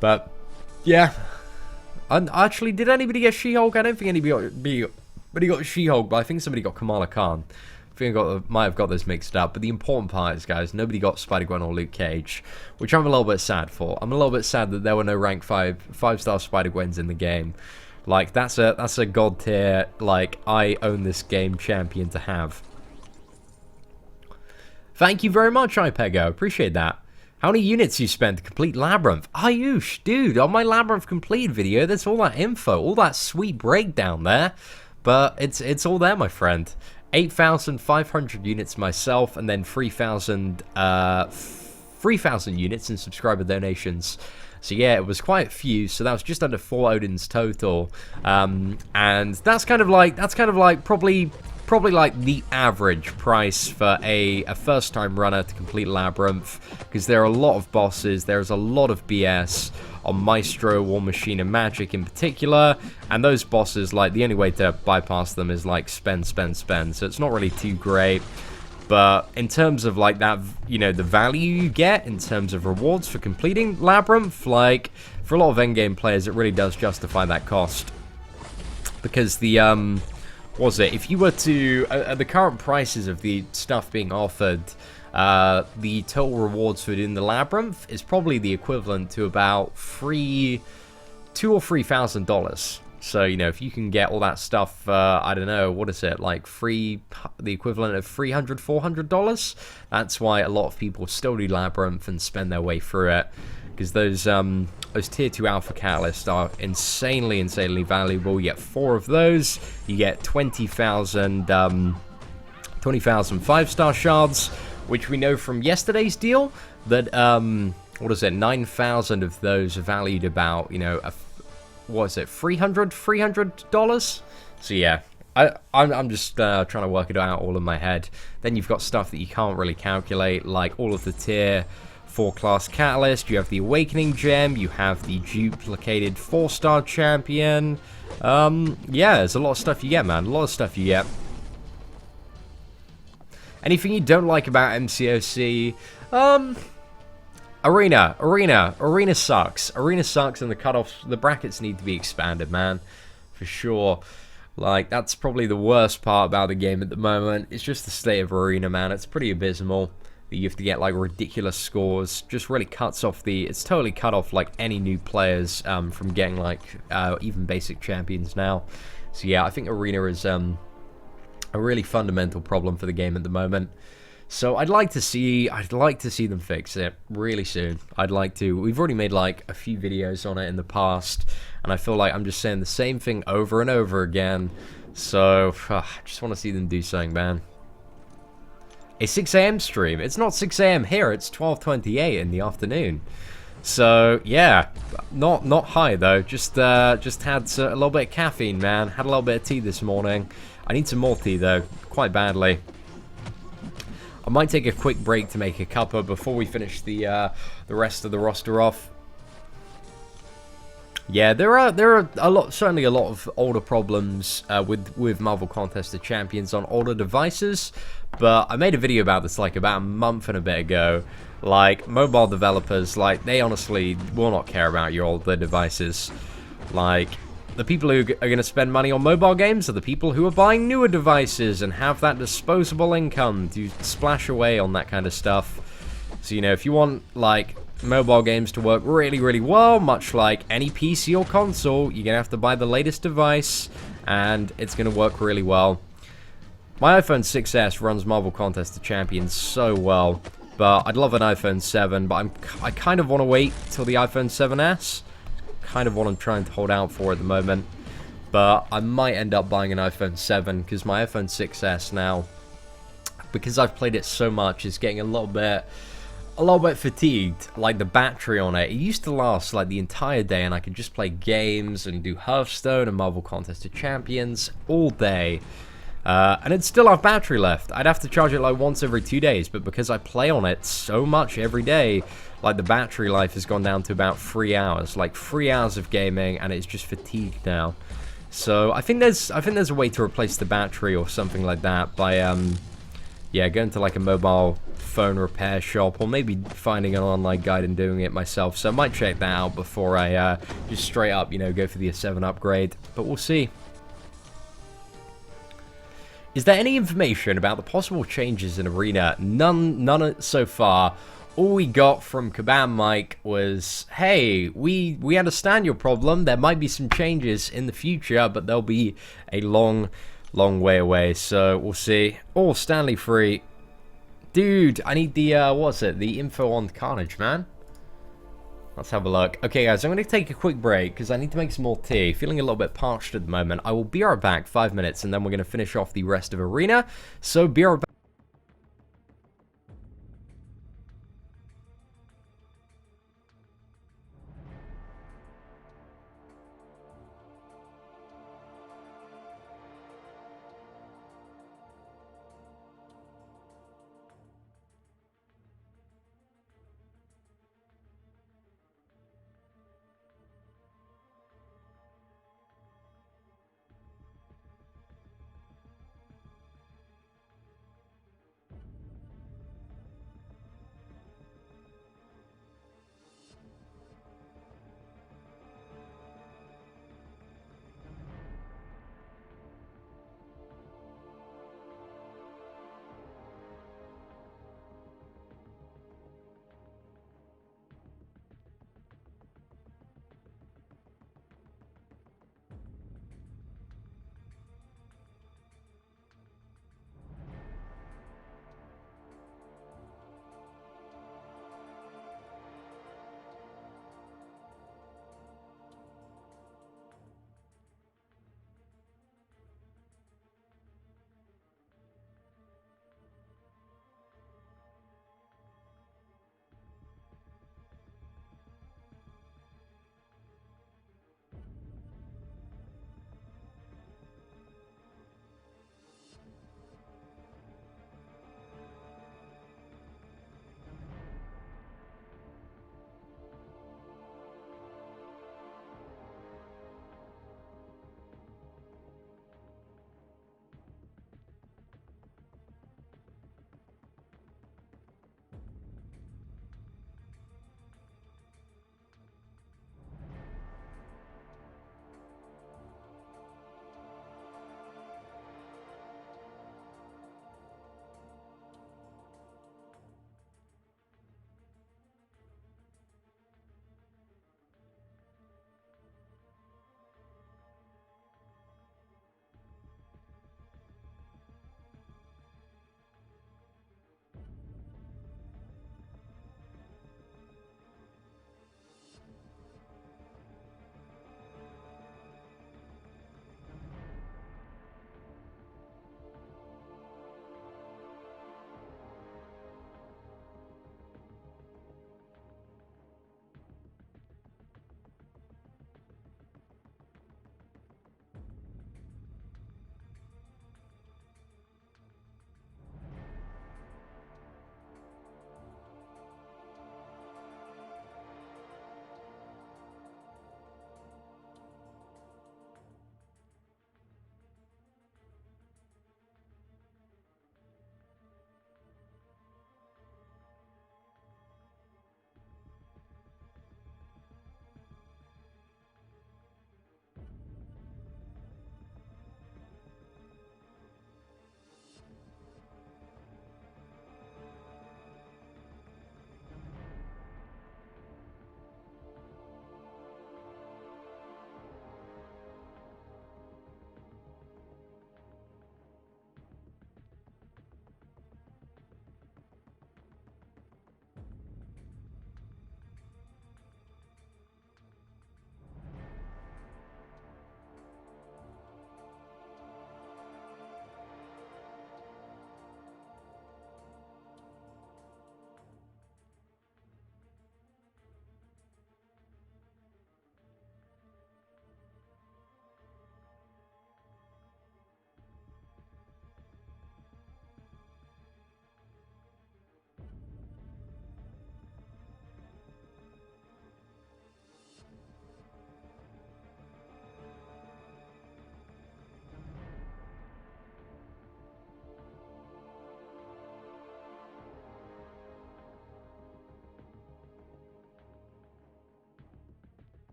But, yeah. And actually, did anybody get She-Hulk? I don't think anybody got She-Hulk, but I think somebody got Kamala Khan. I think I might have got those mixed up. But the important part is, guys, nobody got Spider-Gwen or Luke Cage, which I'm a little bit sad for. I'm a little bit sad that there were no rank 5-star Spider-Gwens in the game. Like, that's a god tier, like, I own this game champion to have. Thank you very much, iPego. Appreciate that. How many units you spent to complete Labyrinth? Ayush, dude, on my Labyrinth complete video, there's all that info, all that sweet breakdown there. But it's all there, my friend. 8,500 units myself, and then 3,000 units in subscriber donations. So yeah, it was quite a few. So that was just under 4 Odins total, and that's kind of like probably like the average price for a first-time runner to complete Labyrinth, because there are a lot of bosses, there's a lot of BS on Maestro, War Machine, and Magic in particular, and those bosses, like, the only way to bypass them is, like, spend, so it's not really too great. But in terms of, like, that, you know, the value you get in terms of rewards for completing Labyrinth, like, for a lot of endgame players, it really does justify that cost. Because the, was it, if you were to, at the current prices of the stuff being offered, the total rewards for doing the Labyrinth is probably the equivalent to about $2,000 or $3,000. So, you know, if you can get all that stuff, I don't know, what is it, like the equivalent of $300, $400? That's why a lot of people still do Labyrinth and spend their way through it. because those tier 2 alpha catalysts are insanely valuable. You get 4 of those, you get 20,000 5-star shards, which we know from yesterday's deal that what is it, 9,000 of those are valued about, you know, what is it, $300? So yeah, I'm just trying to work it out all in my head. Then you've got stuff that you can't really calculate, like all of the tier 4 class catalyst. You have the awakening gem, you have the duplicated 4-star champion. Yeah, there's a lot of stuff you get, man, a lot of stuff you get. Anything you don't like about MCOC? Arena sucks. Arena sucks, and the cutoffs, the brackets need to be expanded, man, for sure. Like, that's probably the worst part about the game at the moment. It's just the state of Arena, man. It's pretty abysmal that you have to get, like, ridiculous scores. Just really cuts off it's totally cut off, like, any new players from getting, like, even basic champions now. So, yeah, I think Arena is a really fundamental problem for the game at the moment. So I'd like to see them fix it really soon. I'd like to. We've already made like a few videos on it in the past, and I feel like I'm just saying the same thing over and over again. So I just want to see them do something, man. A 6 AM stream. It's not 6 AM here. It's 12:28 in the afternoon. So yeah, not high though. Just had a little bit of caffeine, man. Had a little bit of tea this morning. I need some more tea though, quite badly. I might take a quick break to make a cuppa before we finish the rest of the roster off. Yeah, there are certainly a lot of older problems with Marvel Contest of Champions on older devices, but I made a video about this like about a month and a bit ago. Like, mobile developers, like, they honestly will not care about your older devices. Like, the people who are going to spend money on mobile games are the people who are buying newer devices and have that disposable income to splash away on that kind of stuff. So, you know, if you want, like, mobile games to work really, really well, much like any PC or console, you're going to have to buy the latest device, and it's going to work really well. My iPhone 6s runs Marvel Contest of Champions so well, but I'd love an iPhone 7, but I kind of want to wait till the iPhone 7s. Kind of what I'm trying to hold out for at the moment, but I might end up buying an iPhone 7 because my iPhone 6s now, because I've played it so much, is getting a little bit fatigued. Like, the battery on it used to last like the entire day, and I could just play games and do Hearthstone and Marvel Contest of Champions all day, and it'd still have battery left. I'd have to charge it like once every 2 days, but because I play on it so much every day, like, the battery life has gone down to about 3 hours. Like, 3 hours of gaming, and it's just fatigued now. So I think there's a way to replace the battery or something like that by yeah, going to like a mobile phone repair shop, or maybe finding an online guide and doing it myself. So I might check that out before I just straight up, you know, go for the 7 upgrade. But we'll see. Is there any information about the possible changes in Arena? None so far. All we got from Kabam Mike was, hey, we understand your problem. There might be some changes in the future, but they'll be a long way away. So we'll see. Oh, Stanley Free. Dude, I need the, what's it? The info on Carnage, man. Let's have a look. Okay, guys, I'm going to take a quick break because I need to make some more tea. Feeling a little bit parched at the moment. I will be right back, 5 minutes, and then we're going to finish off the rest of Arena. So be right back.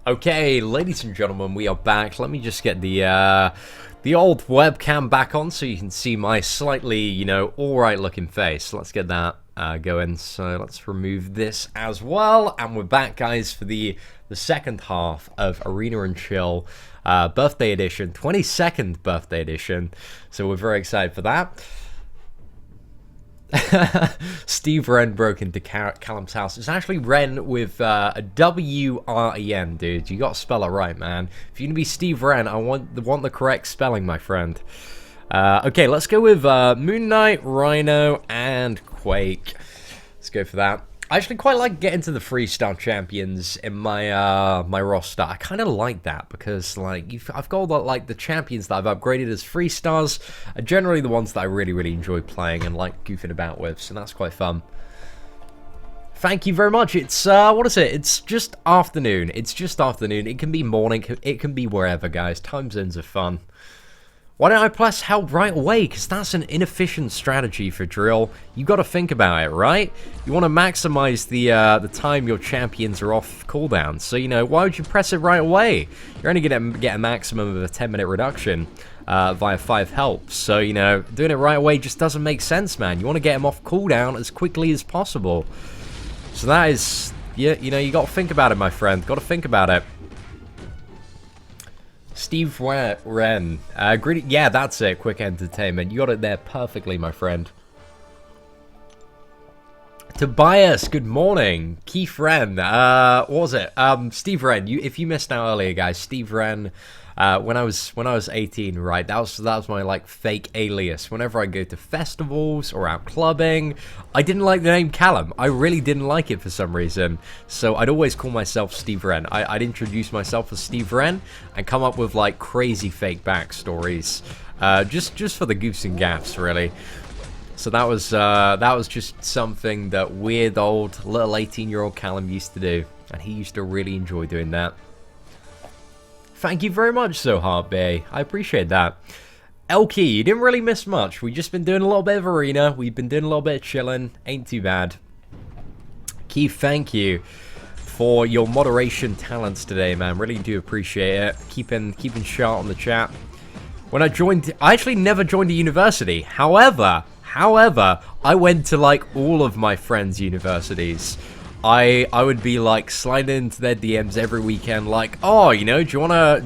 Okay, ladies and gentlemen, we are back. Let me just get the old webcam back on so you can see my slightly, you know, alright looking face. Let's get that going. So let's remove this as well. And we're back, guys, for the second half of Arena and Chill birthday edition, 22nd birthday edition. So we're very excited for that. Steve Wren broke into Callum's house. It's actually Wren with a W-R-E-N, dude. You gotta spell it right, man. If you're gonna be Steve Wren, I want the correct spelling, my friend. Okay, let's go with Moon Knight, Rhino, and Quake. Let's go for that. I actually quite like getting to the 3-star champions in my my roster. I kind of like that because like I've got like the champions that I've upgraded as 3 stars are generally the ones that I really enjoy playing and like goofing about with, so that's quite fun. Thank you very much. It's what is it? It's just afternoon. It's just afternoon. It can be morning. It can be wherever, guys. Time zones are fun. Why don't I press help right away? Because that's an inefficient strategy for drill. You got to think about it, right? You want to maximize the time your champions are off cooldown. So, you know, why would you press it right away? You're only going to get a maximum of a 10-minute reduction via 5 help. So, you know, doing it right away just doesn't make sense, man. You want to get them off cooldown as quickly as possible. So that is, yeah, you know, you got to think about it, my friend. Got to think about it. Steve Wren. Yeah, that's it. Quick entertainment. You got it there perfectly, my friend. Tobias, good morning. Keith Wren. What was it? Steve Wren. If you missed out earlier, guys, Steve Wren. When I was 18, right? That was my like fake alias. Whenever I go to festivals or out clubbing, I didn't like the name Callum. I really didn't like it for some reason. So I'd always call myself Steve Wren. I'd introduce myself as Steve Wren and come up with like crazy fake backstories, just for the goofs and gaffs, really. So that was just something that weird old little 18-year-old Callum used to do, and he used to really enjoy doing that. Thank you very much, Sohart Bay. I appreciate that. Elky, you didn't really miss much. We've just been doing a little bit of arena. We've been doing a little bit of chilling. Ain't too bad. Keith, thank you for your moderation talents today, man. Really do appreciate it. Keeping sharp on the chat. When I actually never joined a university. However, I went to like all of my friends' universities. I would be like sliding into their DMs every weekend, like, oh, you know, do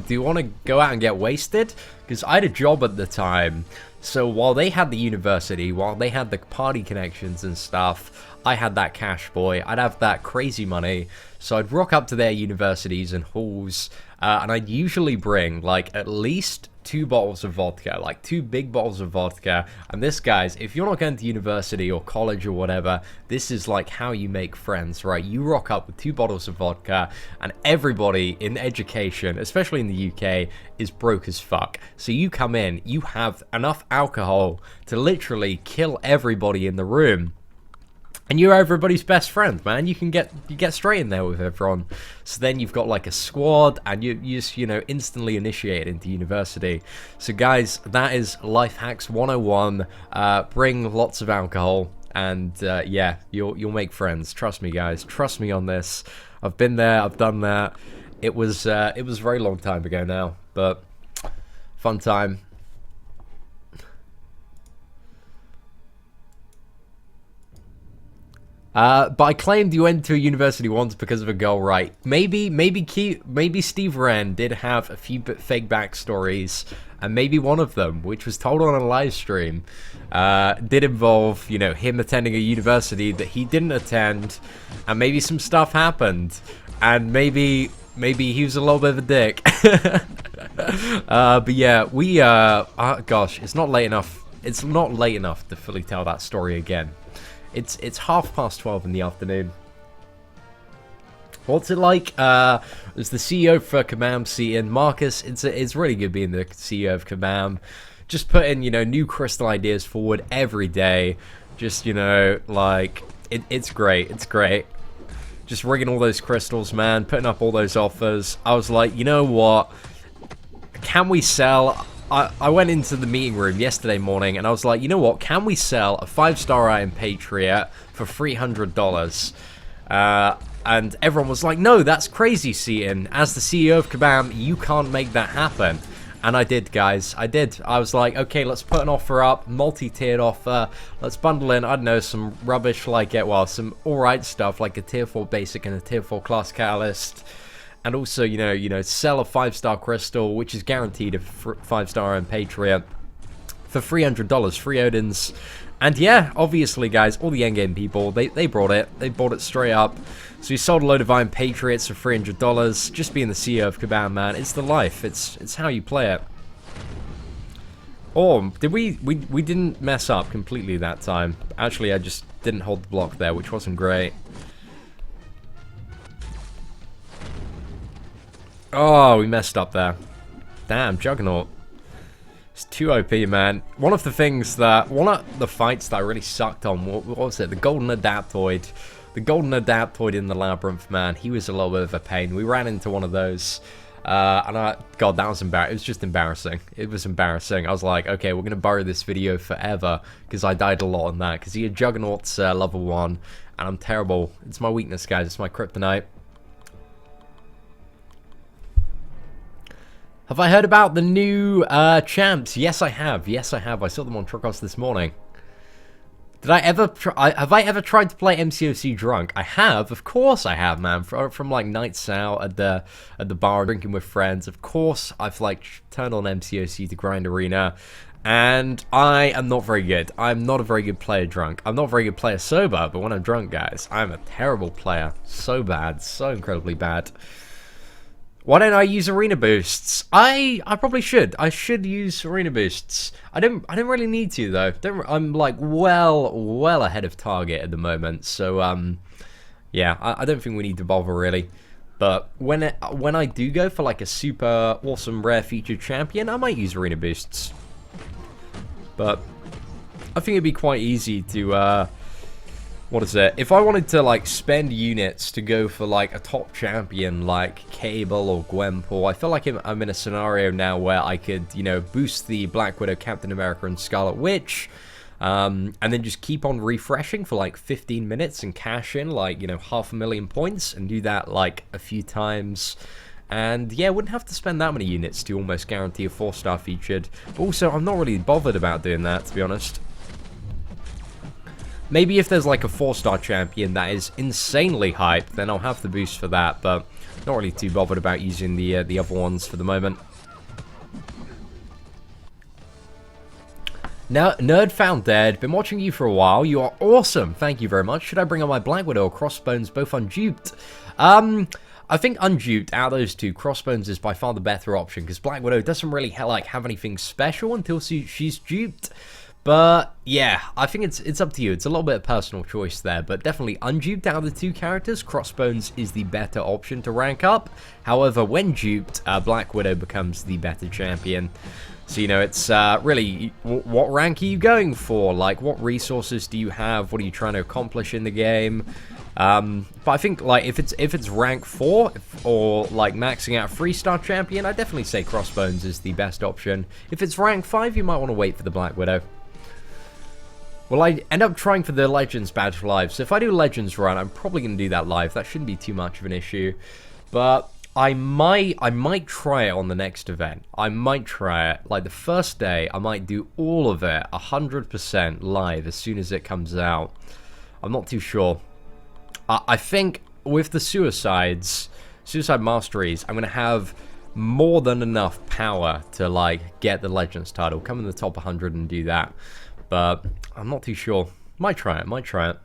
you wanna go out and get wasted? Because I had a job at the time, so while they had the university, while they had the party connections and stuff, I had that cash, boy. I'd have that crazy money, so I'd rock up to their universities and halls, and I'd usually bring like at least 2 bottles of vodka, like 2 big bottles of vodka. And this, guys, if you're not going to university or college or whatever, this is like how you make friends, right? You rock up with 2 bottles of vodka, and everybody in education, especially in the UK, is broke as fuck. So you come in, you have enough alcohol to literally kill everybody in the room. And you're everybody's best friend, man. You get straight in there with everyone. So then you've got like a squad, and you just, you know, instantly initiate into university. So guys, that is Life Hacks 101. Bring lots of alcohol, and yeah, you'll make friends. Trust me, guys. Trust me on this. I've been there. I've done that. It was a very long time ago now, but fun time. But I claimed you went to a university once because of a girl, right? Maybe Steve Wren did have a few fake backstories, and maybe one of them, which was told on a live stream, did involve, you know, him attending a university that he didn't attend, and maybe some stuff happened, and maybe he was a little bit of a dick. But yeah, gosh, it's not late enough. It's not late enough to fully tell that story again. It's 12:30 in the afternoon. What's it like? As the CEO for Kabam, seeing Marcus, it's really good being the CEO of Kabam. Just putting, you know, new crystal ideas forward every day. Just, you know, like it's great. It's great. Just rigging all those crystals, man. Putting up all those offers. I was like, you know what? Can we sell? I went into the meeting room yesterday morning and I was like, you know what? Can we sell a 5-star item Patriot for $300? And everyone was like, no, that's crazy, Seaton. As the CEO of Kabam, you can't make that happen. And I did, guys. I did. I was like, okay, let's put an offer up, multi-tiered offer. Let's bundle in, I don't know, some rubbish like it, well, some alright stuff like a tier 4 basic and a tier 4 class catalyst. And also, you know, sell a 5-star crystal, which is guaranteed a 5-star and Patriot for $300, free Odins. And yeah, obviously, guys, all the endgame people, they brought it. They bought it straight up. So we sold a load of Iron Patriots for $300. Just being the CEO of Kabam, man, it's the life. It's how you play it. Or did we didn't mess up completely that time. Actually, I just didn't hold the block there, which wasn't great. Oh, we messed up there. Damn, Juggernaut. It's too OP, man. One of the fights that I really sucked on, what was it? The Golden Adaptoid. The Golden Adaptoid in the Labyrinth, man. He was a little bit of a pain. We ran into one of those. God, that was embarrassing. It was just embarrassing. It was embarrassing. I was like, okay, we're going to borrow this video forever, because I died a lot on that, because he had Juggernaut's level 1, and I'm terrible. It's my weakness, guys. It's my kryptonite. Have I heard about the new champs? Yes, I have. Yes, I have. I saw them on Trocos this morning. Did I ever have I ever tried to play MCOC drunk? I have, of course I have, man. From like nights out at the bar drinking with friends. Of course I've like turned on MCOC to grind arena, and I am not very good. I'm not a very good player drunk. I'm not a very good player sober, but when I'm drunk, guys, I'm a terrible player. So bad, so incredibly bad. Why don't I use arena boosts? I probably should. I should use arena boosts. I don't really need to though. I'm like well ahead of target at the moment. So yeah, I don't think we need to bother really. But when I do go for like a super awesome rare featured champion, I might use arena boosts. But I think it'd be quite easy to what is it? If I wanted to like spend units to go for like a top champion like Cable or Gwenpool, I feel like I'm in a scenario now where I could, you know, boost the Black Widow, Captain America, and Scarlet Witch, and then just keep on refreshing for like 15 minutes and cash in like, you know, 500,000 points and do that like a few times. And yeah, wouldn't have to spend that many units to almost guarantee a 4-star featured. But also, I'm not really bothered about doing that, to be honest. Maybe if there's like a 4-star champion that is insanely hyped, then I'll have the boost for that, but not really too bothered about using the other ones for the moment. Now, Nerd Found Dead, been watching you for a while. You are awesome. Thank you very much. Should I bring on my Black Widow or Crossbones, both unduped? I think unduped, out of those two, Crossbones is by far the better option, because Black Widow doesn't really have anything special until she's duped. But yeah, I think it's up to you. It's a little bit of personal choice there, but definitely unduped out of the two characters, Crossbones is the better option to rank up. However, when duped, Black Widow becomes the better champion. So, you know, it's really, what rank are you going for? Like, what resources do you have? What are you trying to accomplish in the game? But I think, like, if it's rank 4, or, like, maxing out a 3-star champion, I'd definitely say Crossbones is the best option. If it's rank 5, you might want to wait for the Black Widow. Well, I end up trying for the Legends badge live, so if I do Legends run, I'm probably going to do that live. That shouldn't be too much of an issue. But I might try it on the next event. I might try it. Like, the first day, I might do all of it 100% live as soon as it comes out. I'm not too sure. I think with the Suicide Masteries, I'm going to have more than enough power to, like, get the Legends title. Come in the top 100 and do that. But I'm not too sure. Might try it.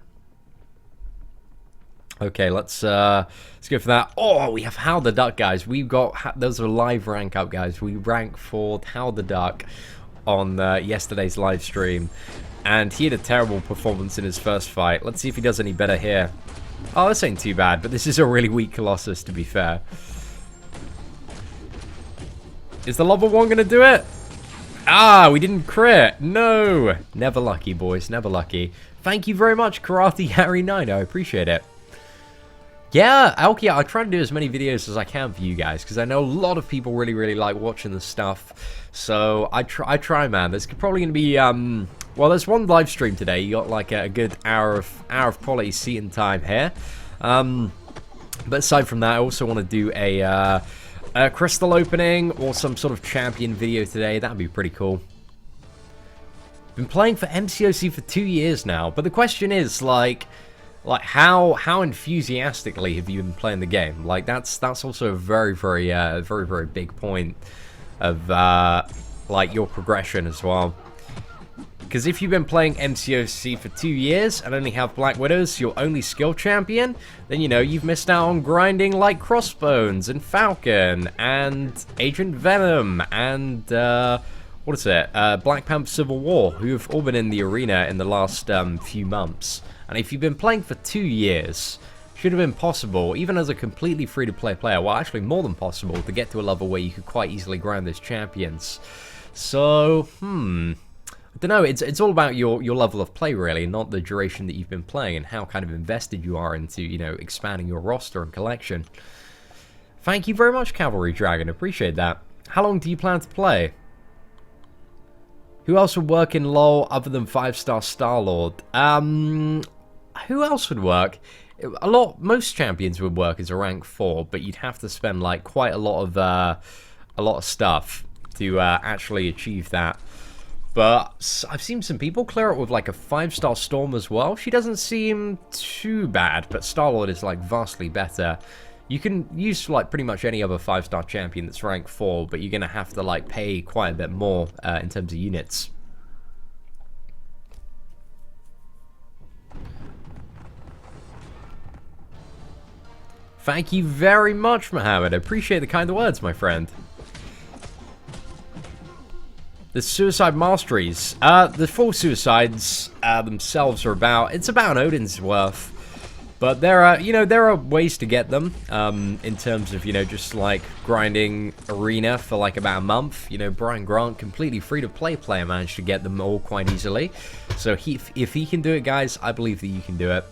Okay, let's go for that. Oh, we have How the Duck, guys. We've got those are live rank up, guys. We rank for How the Duck on yesterday's live stream, and he had a terrible performance in his first fight. Let's see if he does any better here. Oh, this ain't too bad, but this is a really weak Colossus, to be fair. Is the level 1 gonna do it? Ah, we didn't crit. No. Never lucky, boys. Never lucky. Thank you very much, Karate Harry 9. I appreciate it. Yeah, Alkia, I try to do as many videos as I can for you guys, because I know a lot of people really like watching this stuff. So I try, man. There's probably going to be, well, there's one live stream today. You got like a good hour of quality seating time here. But aside from that, I also want to do a crystal opening or some sort of champion video today. That'd be pretty cool. Been playing for MCOC for 2 years now, but the question is, like how enthusiastically have you been playing the game? Like that's also a very big point of like your progression as well. Because if you've been playing MCOC for 2 years and only have Black Widows, your only skill champion, then you know you've missed out on grinding like Crossbones and Falcon and Agent Venom and what is it? Black Panther Civil War, who have all been in the arena in the last few months. And if you've been playing for 2 years, should have been possible, even as a completely free-to-play player, well, actually more than possible, to get to a level where you could quite easily grind those champions. So, I don't know, it's all about your level of play, really, not the duration that you've been playing and how kind of invested you are into, you know, expanding your roster and collection. Thank you very much, Cavalry Dragon, appreciate that. How long do you plan to play? Who else would work in LoL other than 5-star Star-Lord? Who else would work? Most champions would work as a rank 4, but you'd have to spend like quite a lot of stuff to actually achieve that. But I've seen some people clear it with like a 5-star Storm as well. She doesn't seem too bad, but Star-Lord is like vastly better. You can use like pretty much any other 5-star champion that's rank 4, but you're gonna have to like pay quite a bit more in terms of units. Thank you very much, Mohammed. I appreciate the kind words, my friend. The Suicide Masteries. The 4 Suicides themselves are about an Odin's worth. But there are ways to get them, in terms of, you know, just like grinding arena for like about a month. You know, Brian Grant, completely free-to-play player, managed to get them all quite easily. So if he can do it, guys, I believe that you can do it.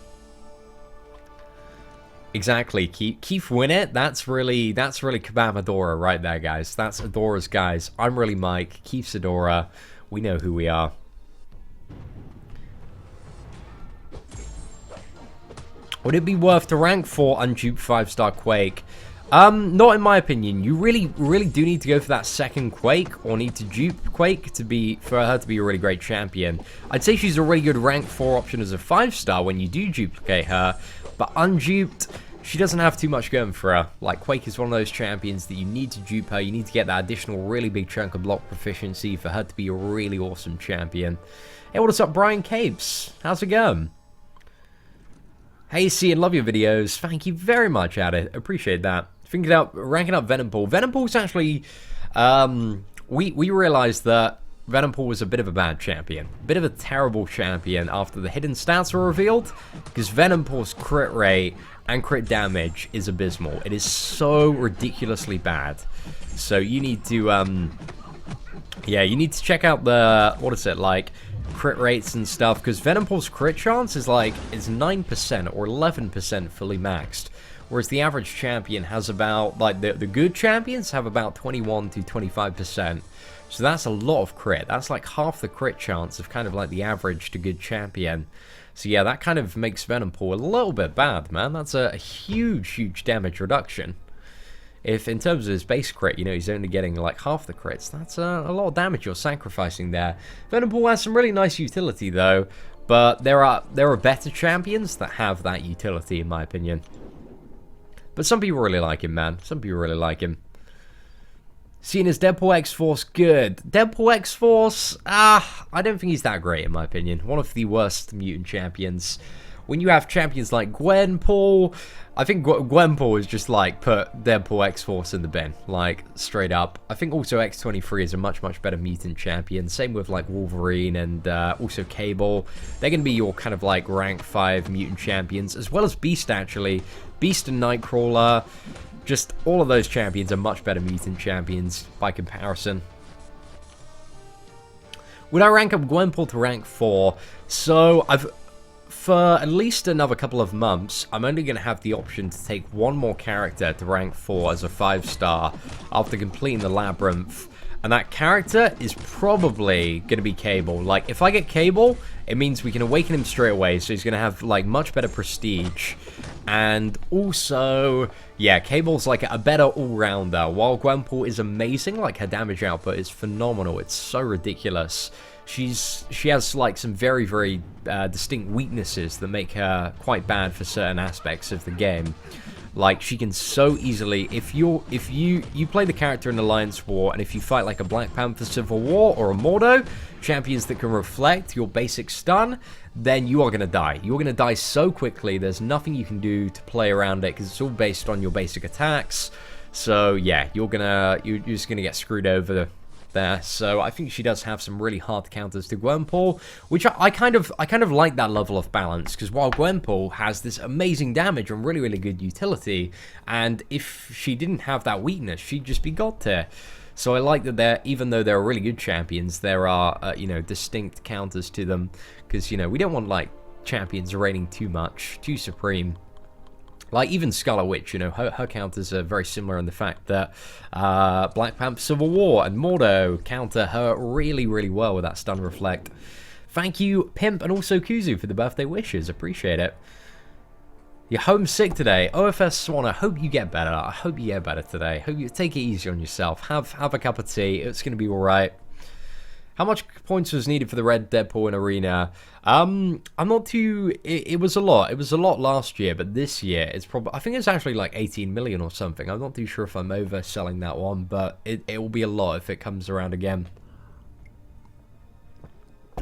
Exactly, Keith Winnett, that's really Kabam Adora right there, guys. That's Adora's guys. I'm really Mike, Keith's Adora. We know who we are. Would it be worth to rank 4 unduped 5-star Quake? Not in my opinion. You really do need to go for that second Quake, or need to dupe Quake for her to be a really great champion. I'd say she's a really good rank 4 option as a 5-star when you do duplicate her, but unduped, she doesn't have too much going for her. Like, Quake is one of those champions that you need to dupe her, you need to get that additional really big chunk of block proficiency for her to be a really awesome champion. Hey, what's up, Brian Capes? How's it going? Hey, see and love your videos. Thank you very much, Adit. Appreciate that. Ranking up Venompool. Venompol's actually, we realized that Venompool was a bit of a bad champion. A bit of a terrible champion after the hidden stats were revealed, because Venompol's crit rate and crit damage is abysmal. It is so ridiculously bad. So you need to, yeah, you need to check out the, what is it, like, crit rates and stuff, because Venompol's crit chance is 9% or 11% fully maxed, whereas the average champion has about, like, the good champions have about 21 to 25%. So that's a lot of crit. That's like half the crit chance of kind of like the average to good champion. So yeah, that kind of makes Venompool a little bit bad, man. That's a huge damage reduction. If in terms of his base crit, you know, he's only getting like half the crits, that's a lot of damage you're sacrificing there. Venompool has some really nice utility though, but there are better champions that have that utility in my opinion. But some people really like him, man. Some people really like him. Seen as Deadpool X-Force, good. Deadpool X-Force, I don't think he's that great in my opinion. One of the worst mutant champions. When you have champions like Gwenpool, I think Gwenpool is just like put Deadpool X-Force in the bin, like straight up. I think also X-23 is a much better mutant champion. Same with like Wolverine and also Cable. They're going to be your kind of like rank 5 mutant champions, as well as Beast actually. Beast and Nightcrawler. Just all of those champions are much better mutant champions by comparison. Would I rank up Gwenpool to rank 4? So for at least another couple of months, I'm only going to have the option to take one more character to rank 4 as a 5-star after completing the Labyrinth. And that character is probably going to be Cable. Like, if I get Cable, it means we can awaken him straight away. So he's going to have, like, much better prestige. And also, yeah, Cable's, like, a better all-rounder. While Gwenpool is amazing, like, her damage output is phenomenal. It's so ridiculous. She has, like, some very, very distinct weaknesses that make her quite bad for certain aspects of the game. Like, she can so easily, if you play the character in Alliance War, and if you fight like a Black Panther Civil War or a Mordo, champions that can reflect your basic stun, then you are going to die. You're going to die so quickly, there's nothing you can do to play around it, because it's all based on your basic attacks. So yeah, you're just going to get screwed over there. So I think she does have some really hard counters to Gwenpool, which I kind of like that level of balance, because while Gwenpool has this amazing damage and really, really good utility, and if she didn't have that weakness, she'd just be god tier. So I like that even though they're really good champions, there are you know, distinct counters to them, because you know, we don't want like champions reigning too much, too supreme. Like, even Scarlet Witch, you know, her counters are very similar in the fact that Black Panther Civil War and Mordo counter her really, really well with that stun reflect. Thank you, Pimp, and also Kuzu for the birthday wishes. Appreciate it. You're homesick today. OFS Swan, I hope you get better. I hope you get better today. Hope you take it easy on yourself. Have a cup of tea. It's going to be all right. How much points was needed for the Red Deadpool in Arena? I'm not too... It was a lot. It was a lot last year, but this year it's probably... I think it's actually like 18 million or something. I'm not too sure if I'm overselling that one, but it will be a lot if it comes around again.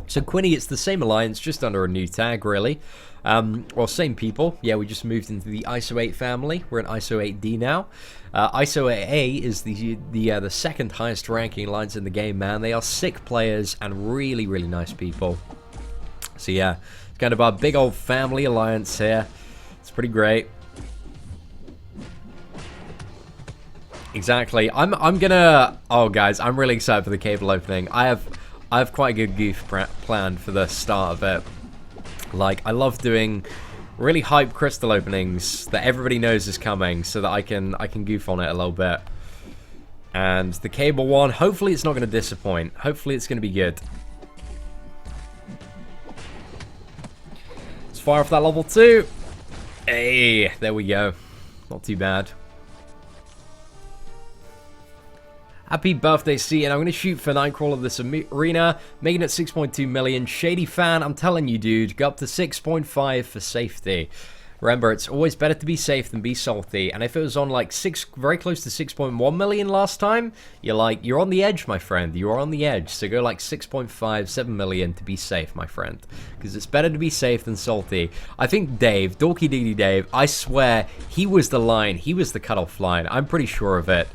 So Quinny, it's the same alliance, just under a new tag, really. Well, same people. Yeah, we just moved into the ISO 8 family. We're in ISO 8D now. ISO 8A is the second highest ranking alliance in the game, man. They are sick players and really, really nice people. So yeah, it's kind of our big old family alliance here. It's pretty great. Exactly. I'm gonna... Oh, guys, I'm really excited for the Cable opening. I have quite a good goof planned for the start of it. Like, I love doing really hype crystal openings that everybody knows is coming, so that I can goof on it a little bit. And the Cable one, hopefully it's not going to disappoint. Hopefully it's going to be good. Let's fire off that level 2. Hey, there we go. Not too bad. Happy birthday, C, and I'm going to shoot for Nightcrawler this arena, making it 6.2 million. Shady fan, I'm telling you, dude, go up to 6.5 for safety. Remember, it's always better to be safe than be salty, and if it was on like very close to 6.1 million last time, you're on the edge, my friend. You are on the edge, so go like 6.5, 7 million to be safe, my friend, because it's better to be safe than salty. I think Dave, Dorky Diggity Dave, I swear, he was the line, he was the cutoff line. I'm pretty sure of it.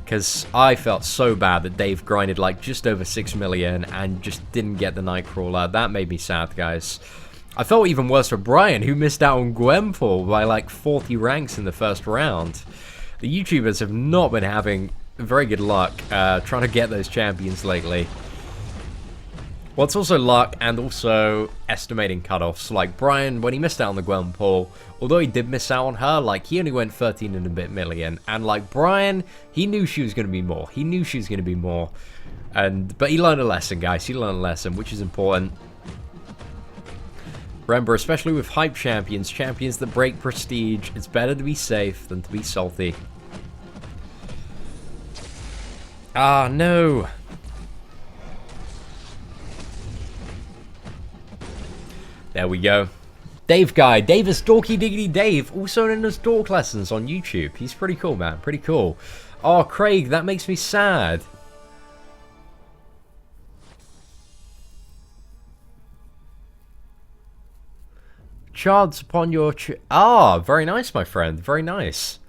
Because I felt so bad that Dave grinded like just over 6 million and just didn't get the Nightcrawler. That made me sad, guys. I felt even worse for Brian, who missed out on Gwenpool by like 40 ranks in the first round. The YouTubers have not been having very good luck trying to get those champions lately. Well, it's also luck and also estimating cutoffs. Like Brian, when he missed out on the Gwenpool, although he did miss out on her, like he only went 13 and a bit million. And like Brian, he knew she was going to be more. He knew she was going to be more. But he learned a lesson, guys. He learned a lesson, which is important. Remember, especially with hype champions, champions that break prestige, it's better to be safe than to be salty. Ah, no. There we go. Dave Guy. Dave is Dorky Diggity Dave, also known as Dork Lessons on YouTube. He's pretty cool, man. Pretty cool. Oh, Craig, that makes me sad. Chards upon your... very nice, my friend. Very nice.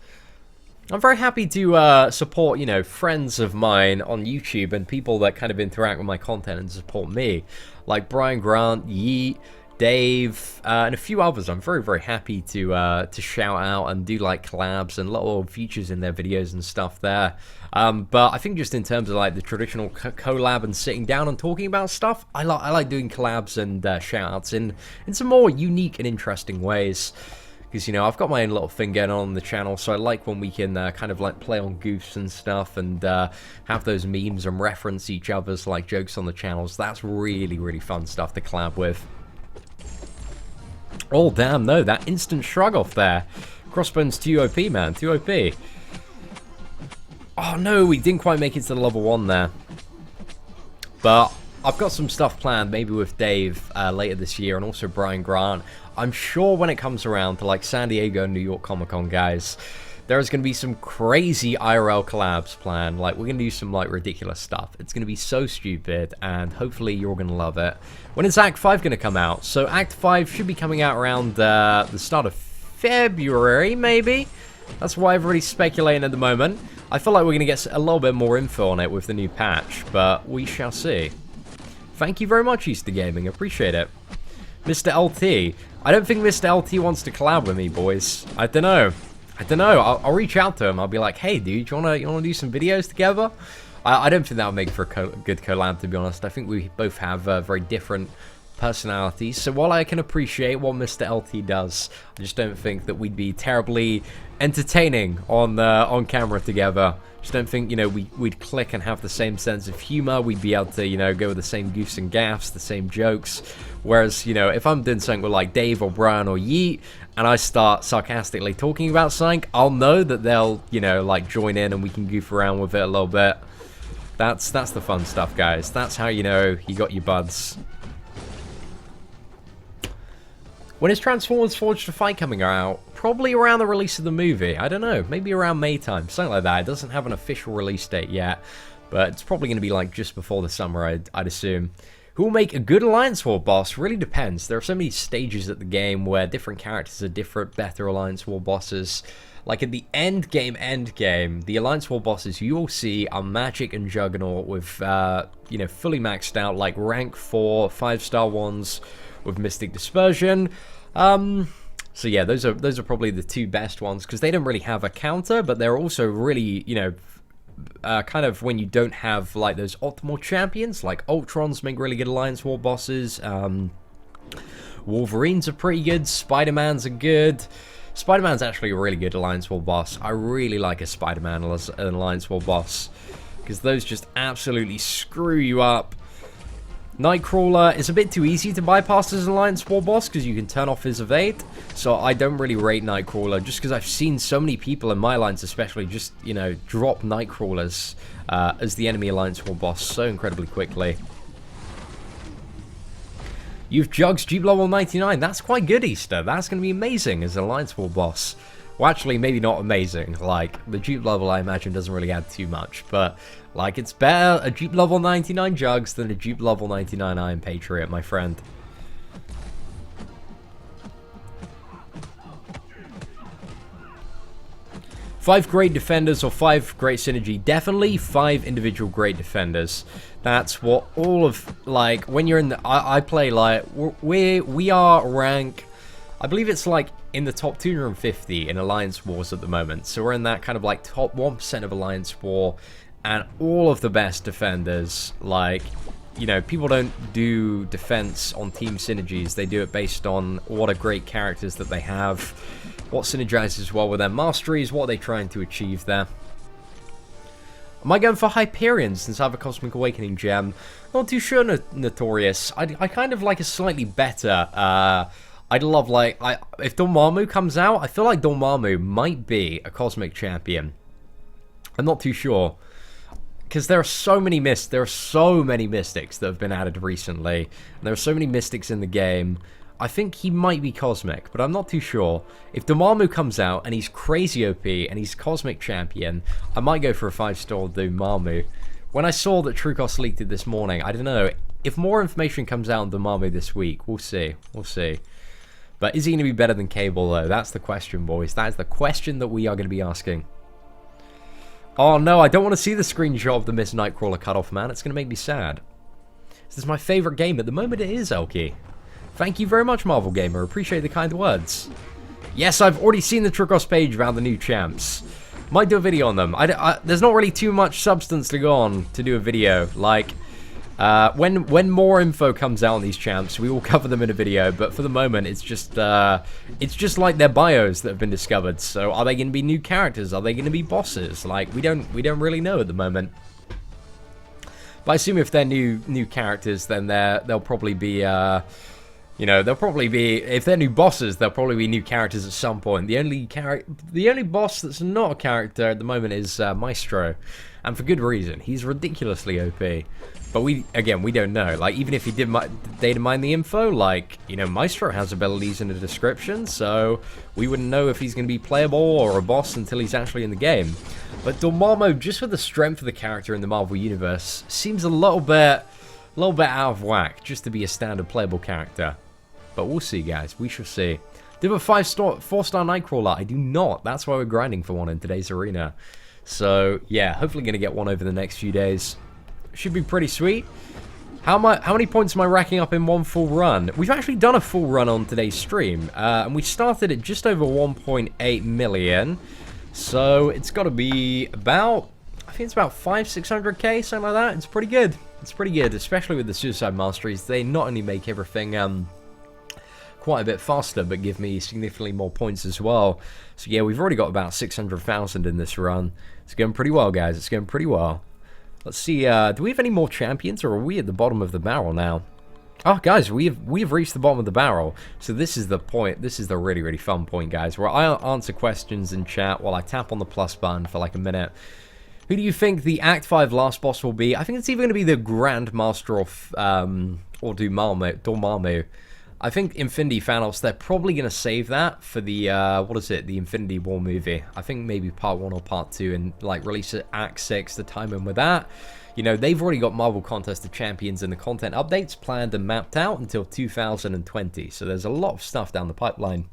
I'm very happy to support, you know, friends of mine on YouTube and people that kind of interact with my content and support me. Like Brian Grant, Yeet, Dave, and a few others. I'm very, very happy to shout out and do like collabs and little features in their videos and stuff there. But I think just in terms of like the traditional collab and sitting down and talking about stuff, I like doing collabs and shout outs in some more unique and interesting ways. Because, you know, I've got my own little thing going on the channel, so I like when we can kind of like play on goofs and stuff and have those memes and reference each other's like jokes on the channels. That's really, really fun stuff to collab with. Oh, damn, no, that instant shrug off there. Crossbones too OP, man, too OP. Oh, no, we didn't quite make it to the level 1 there. But I've got some stuff planned, maybe with Dave later this year, and also Brian Grant. I'm sure when it comes around to like San Diego and New York Comic Con, guys, there's going to be some crazy IRL collabs planned. Like, we're going to do some like ridiculous stuff. It's going to be so stupid, and hopefully you're going to love it. When is Act 5 going to come out? So Act 5 should be coming out around the start of February, maybe? That's why everybody's speculating at the moment. I feel like we're going to get a little bit more info on it with the new patch, but we shall see. Thank you very much, Easter Gaming. Appreciate it. Mr. LT. I don't think Mr. LT wants to collab with me, boys. I don't know. I'll reach out to him. I'll be like, hey, dude, you wanna do some videos together? I don't think that would make for a good collab, to be honest. I think we both have very different personalities. So while I can appreciate what Mr. LT does, I just don't think that we'd be terribly entertaining on camera together. Just don't think, you know, we'd click and have the same sense of humor. We'd be able to, you know, go with the same goofs and gaffs, the same jokes. Whereas, you know, if I'm doing something with like Dave or Brian or Yeet, and I start sarcastically talking about something, I'll know that they'll, you know, like join in and we can goof around with it a little bit. That's the fun stuff, guys. That's how you know you got your buds. When is Transformers Forged to Fight coming out? Probably around the release of the movie. I don't know. Maybe around May time. Something like that. It doesn't have an official release date yet. But it's probably going to be like just before the summer, I'd assume. Who will make a good Alliance War boss? Really depends. There are so many stages at the game where different characters are different, better Alliance War bosses. Like at the end game, the Alliance War bosses you will see are Magic and Juggernaut with, you know, fully maxed out, like rank 4, 5-star ones with Mystic Dispersion. So yeah, those are probably the two best ones because they don't really have a counter, but they're also really, you know, kind of when you don't have like those optimal champions, like Ultrons make really good Alliance War bosses. Wolverines are pretty good. Spider-Mans are good. Spider-Man's actually a really good Alliance War boss. I really like a Spider-Man as an Alliance War boss because those just absolutely screw you up. Nightcrawler is a bit too easy to bypass as an Alliance War boss because you can turn off his evade, so I don't really rate Nightcrawler just because I've seen so many people in my alliance especially just, you know, drop Nightcrawlers as the enemy Alliance War boss so incredibly quickly. You've Jugs Dupe level 99, that's quite good, Easter. That's going to be amazing as an Alliance War boss. Well, actually, maybe not amazing. Like, the dupe level, I imagine, doesn't really add too much. But, like, it's better a dupe level 99 Jugs than a dupe level 99 Iron Patriot, my friend. Five great defenders or 5 great synergy. Definitely 5 individual great defenders. That's what all of, like, when you're in the... I play, like, we are rank... I believe it's, like, in the top 250 in Alliance Wars at the moment. So we're in that kind of like top 1% of Alliance War. And all of the best defenders, like, you know, people don't do defense on team synergies. They do it based on what are great characters that they have. What synergizes well with their masteries. What are they trying to achieve there. Am I going for Hyperion since I have a Cosmic Awakening gem? Not too sure, Notorious. I kind of like a slightly better... I'd love, like, if Dormammu comes out, I feel like Dormammu might be a Cosmic Champion. I'm not too sure. Because there are so many mystics that have been added recently. And there are so many mystics in the game. I think he might be Cosmic, but I'm not too sure. If Dormammu comes out and he's crazy OP and he's Cosmic Champion, I might go for a 5-star Dormammu. When I saw that Trucos leaked it this morning, I don't know. If more information comes out on Dormammu this week, we'll see. We'll see. But is he going to be better than Cable, though? That's the question, boys. That is the question that we are going to be asking. Oh, no, I don't want to see the screenshot of the Miss Nightcrawler cutoff, man. It's going to make me sad. This is my favorite game. At the moment, it is, Elky. Thank you very much, Marvel Gamer. Appreciate the kind words. Yes, I've already seen the Trucos page about the new champs. Might do a video on them. There's not really too much substance to go on to do a video. Like... When more info comes out on these champs, we will cover them in a video. But for the moment, it's just like their bios that have been discovered. So are they going to be new characters? Are they going to be bosses? Like we don't really know at the moment. But I assume if they're new characters, then they'll probably be you know, they'll probably be, if they're new bosses, they'll probably be new characters at some point. The only boss that's not a character at the moment is Maestro, and for good reason. He's ridiculously OP. But we don't know. Like, even if he did data mine the info, like, you know, Maestro has abilities in the description, so we wouldn't know if he's going to be playable or a boss until he's actually in the game. But Dormammu, just for the strength of the character in the Marvel Universe, seems a little bit out of whack just to be a standard playable character. But we'll see, guys. We shall see. Do have a 4-star Nightcrawler? I do not. That's why we're grinding for one in today's arena. So, yeah, hopefully going to get one over the next few days. Should be pretty sweet. How many points am I racking up in one full run? We've actually done a full run on today's stream. And we started at just over 1.8 million. So, it's got to be about, I think it's about 500-600k, something like that. It's pretty good. It's pretty good, especially with the Suicide Masteries. They not only make everything quite a bit faster, but give me significantly more points as well. So yeah, we've already got about 600,000 in this run. It's going pretty well, guys. It's going pretty well. Let's see, do we have any more champions, or are we at the bottom of the barrel now? Oh, guys, we've reached the bottom of the barrel. So this is the point. This is the really, really fun point, guys, where I answer questions in chat while I tap on the plus button for like a minute. Who do you think the Act 5 last boss will be? I think it's either going to be the Grand Master or Dormammu. I think Infinity Thanos, they're probably going to save that for the, what is it, the Infinity War movie. I think maybe part 1 or part 2 and, like, release it Act 6 to time in with that. You know, they've already got Marvel Contest of Champions and the content updates planned and mapped out until 2020. So there's a lot of stuff down the pipeline.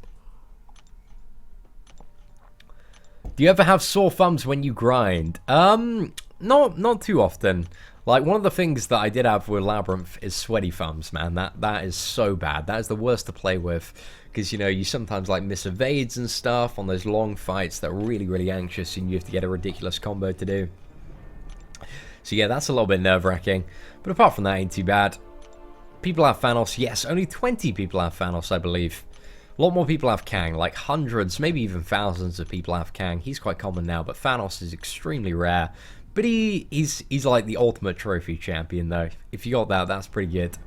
Do you ever have sore thumbs when you grind? Not too often. Like, one of the things that I did have with Labyrinth is sweaty thumbs, man. That is so bad. That is the worst to play with. Because, you know, you sometimes, like, miss evades and stuff on those long fights that are really, really anxious and you have to get a ridiculous combo to do. So, yeah, that's a little bit nerve-wracking. But apart from that, ain't too bad. People have Thanos. Yes, only 20 people have Thanos, I believe. A lot more people have Kang. Like, hundreds, maybe even thousands of people have Kang. He's quite common now, but Thanos is extremely rare. But he's like the ultimate trophy champion, though. If you got that, that's pretty good.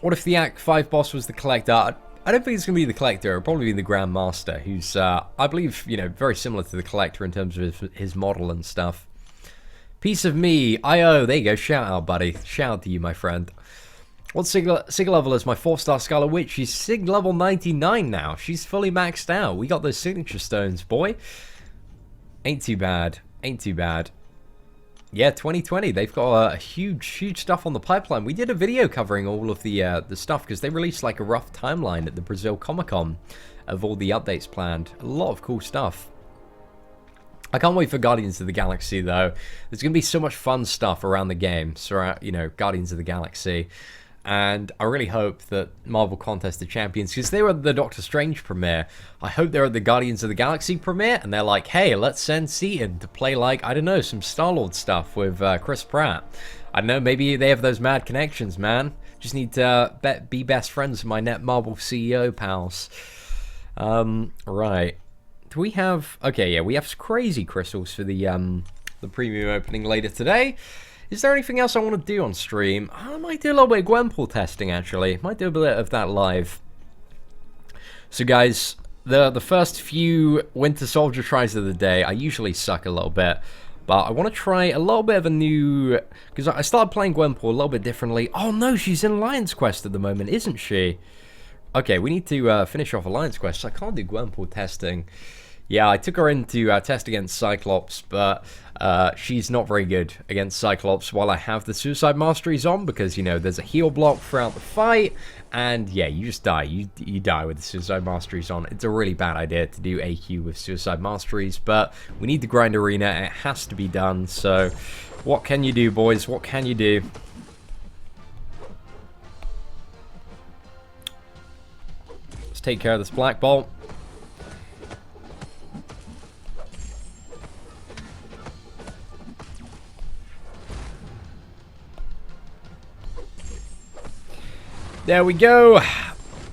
What if the Act 5 boss was the Collector? I don't think it's going to be the Collector. It'll probably be the Grand Master, who's, I believe, you know, very similar to the Collector in terms of his model and stuff. Piece of me. IO, there you go. Shout out, buddy. Shout out to you, my friend. What Sig level is my 4-star Scarlet Witch? She's Sig level 99 now. She's fully maxed out. We got those signature stones, boy. Ain't too bad. Ain't too bad. Yeah, 2020. They've got huge stuff on the pipeline. We did a video covering all of the stuff because they released like a rough timeline at the Brazil Comic-Con of all the updates planned. A lot of cool stuff. I can't wait for Guardians of the Galaxy though. There's going to be so much fun stuff around the game. So, you know, Guardians of the Galaxy. And I really hope that Marvel Contest of Champions, because they were at the Doctor Strange premiere, I hope they're at the Guardians of the Galaxy premiere, and they're like, hey, let's send Seaton to play, like, I don't know, some Star-Lord stuff with Chris Pratt. I don't know, maybe they have those mad connections, man. Just need to be best friends with my Marvel CEO pals. Right. Do we have... Okay, yeah, we have crazy crystals for the premium opening later today. Is there anything else I want to do on stream? I might do a little bit of Gwenpool testing, actually. Might do a bit of that live. So, guys, the first few Winter Soldier tries of the day, I usually suck a little bit. But I want to try a little bit of a new... Because I started playing Gwenpool a little bit differently. Oh, no, she's in Lion's Quest at the moment, isn't she? Okay, we need to finish off a Lion's Quest, so I can't do Gwenpool testing. Yeah, I took her in to test against Cyclops, but she's not very good against Cyclops while I have the Suicide Masteries on, because, you know, there's a heal block throughout the fight, and yeah, you just die. You die with the Suicide Masteries on. It's a really bad idea to do AQ with Suicide Masteries, but we need to grind arena, and it has to be done, so what can you do, boys? What can you do? Let's take care of this Black Bolt. There we go.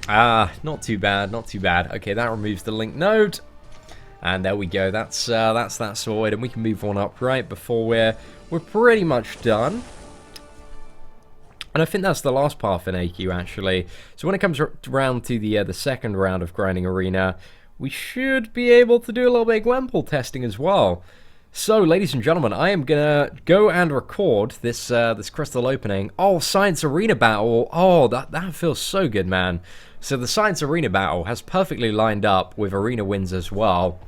Not too bad, not too bad. Okay, that removes the link node. And there we go. That's that sorted, and we can move on up right before we're pretty much done. And I think that's the last path in AQ actually. So when it comes around to the second round of grinding arena, we should be able to do a little bit of Gwenpool testing as well. So, ladies and gentlemen, I am gonna go and record this this crystal opening. Oh, Science Arena Battle. Oh, that feels so good, man. So the Science Arena Battle has perfectly lined up with arena wins as well.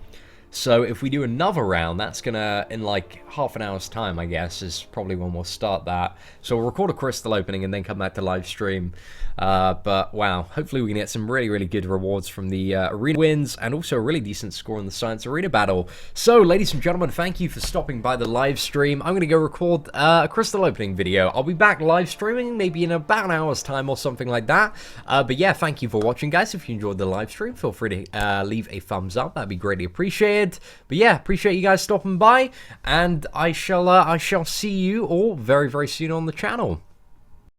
So if we do another round, that's gonna, in like half an hour's time, I guess, is probably when we'll start that. So we'll record a crystal opening and then come back to live stream. But wow, hopefully we can get some really, really good rewards from the arena wins and also a really decent score in the Science Arena Battle. So, ladies and gentlemen, thank you for stopping by the live stream. I'm gonna go record a crystal opening video. I'll be back live streaming maybe in about an hour's time or something like that. But yeah, thank you for watching, guys. If you enjoyed the live stream, feel free to leave a thumbs up. That'd be greatly appreciated. But yeah, appreciate you guys stopping by, and I shall see you all very, very soon on the channel.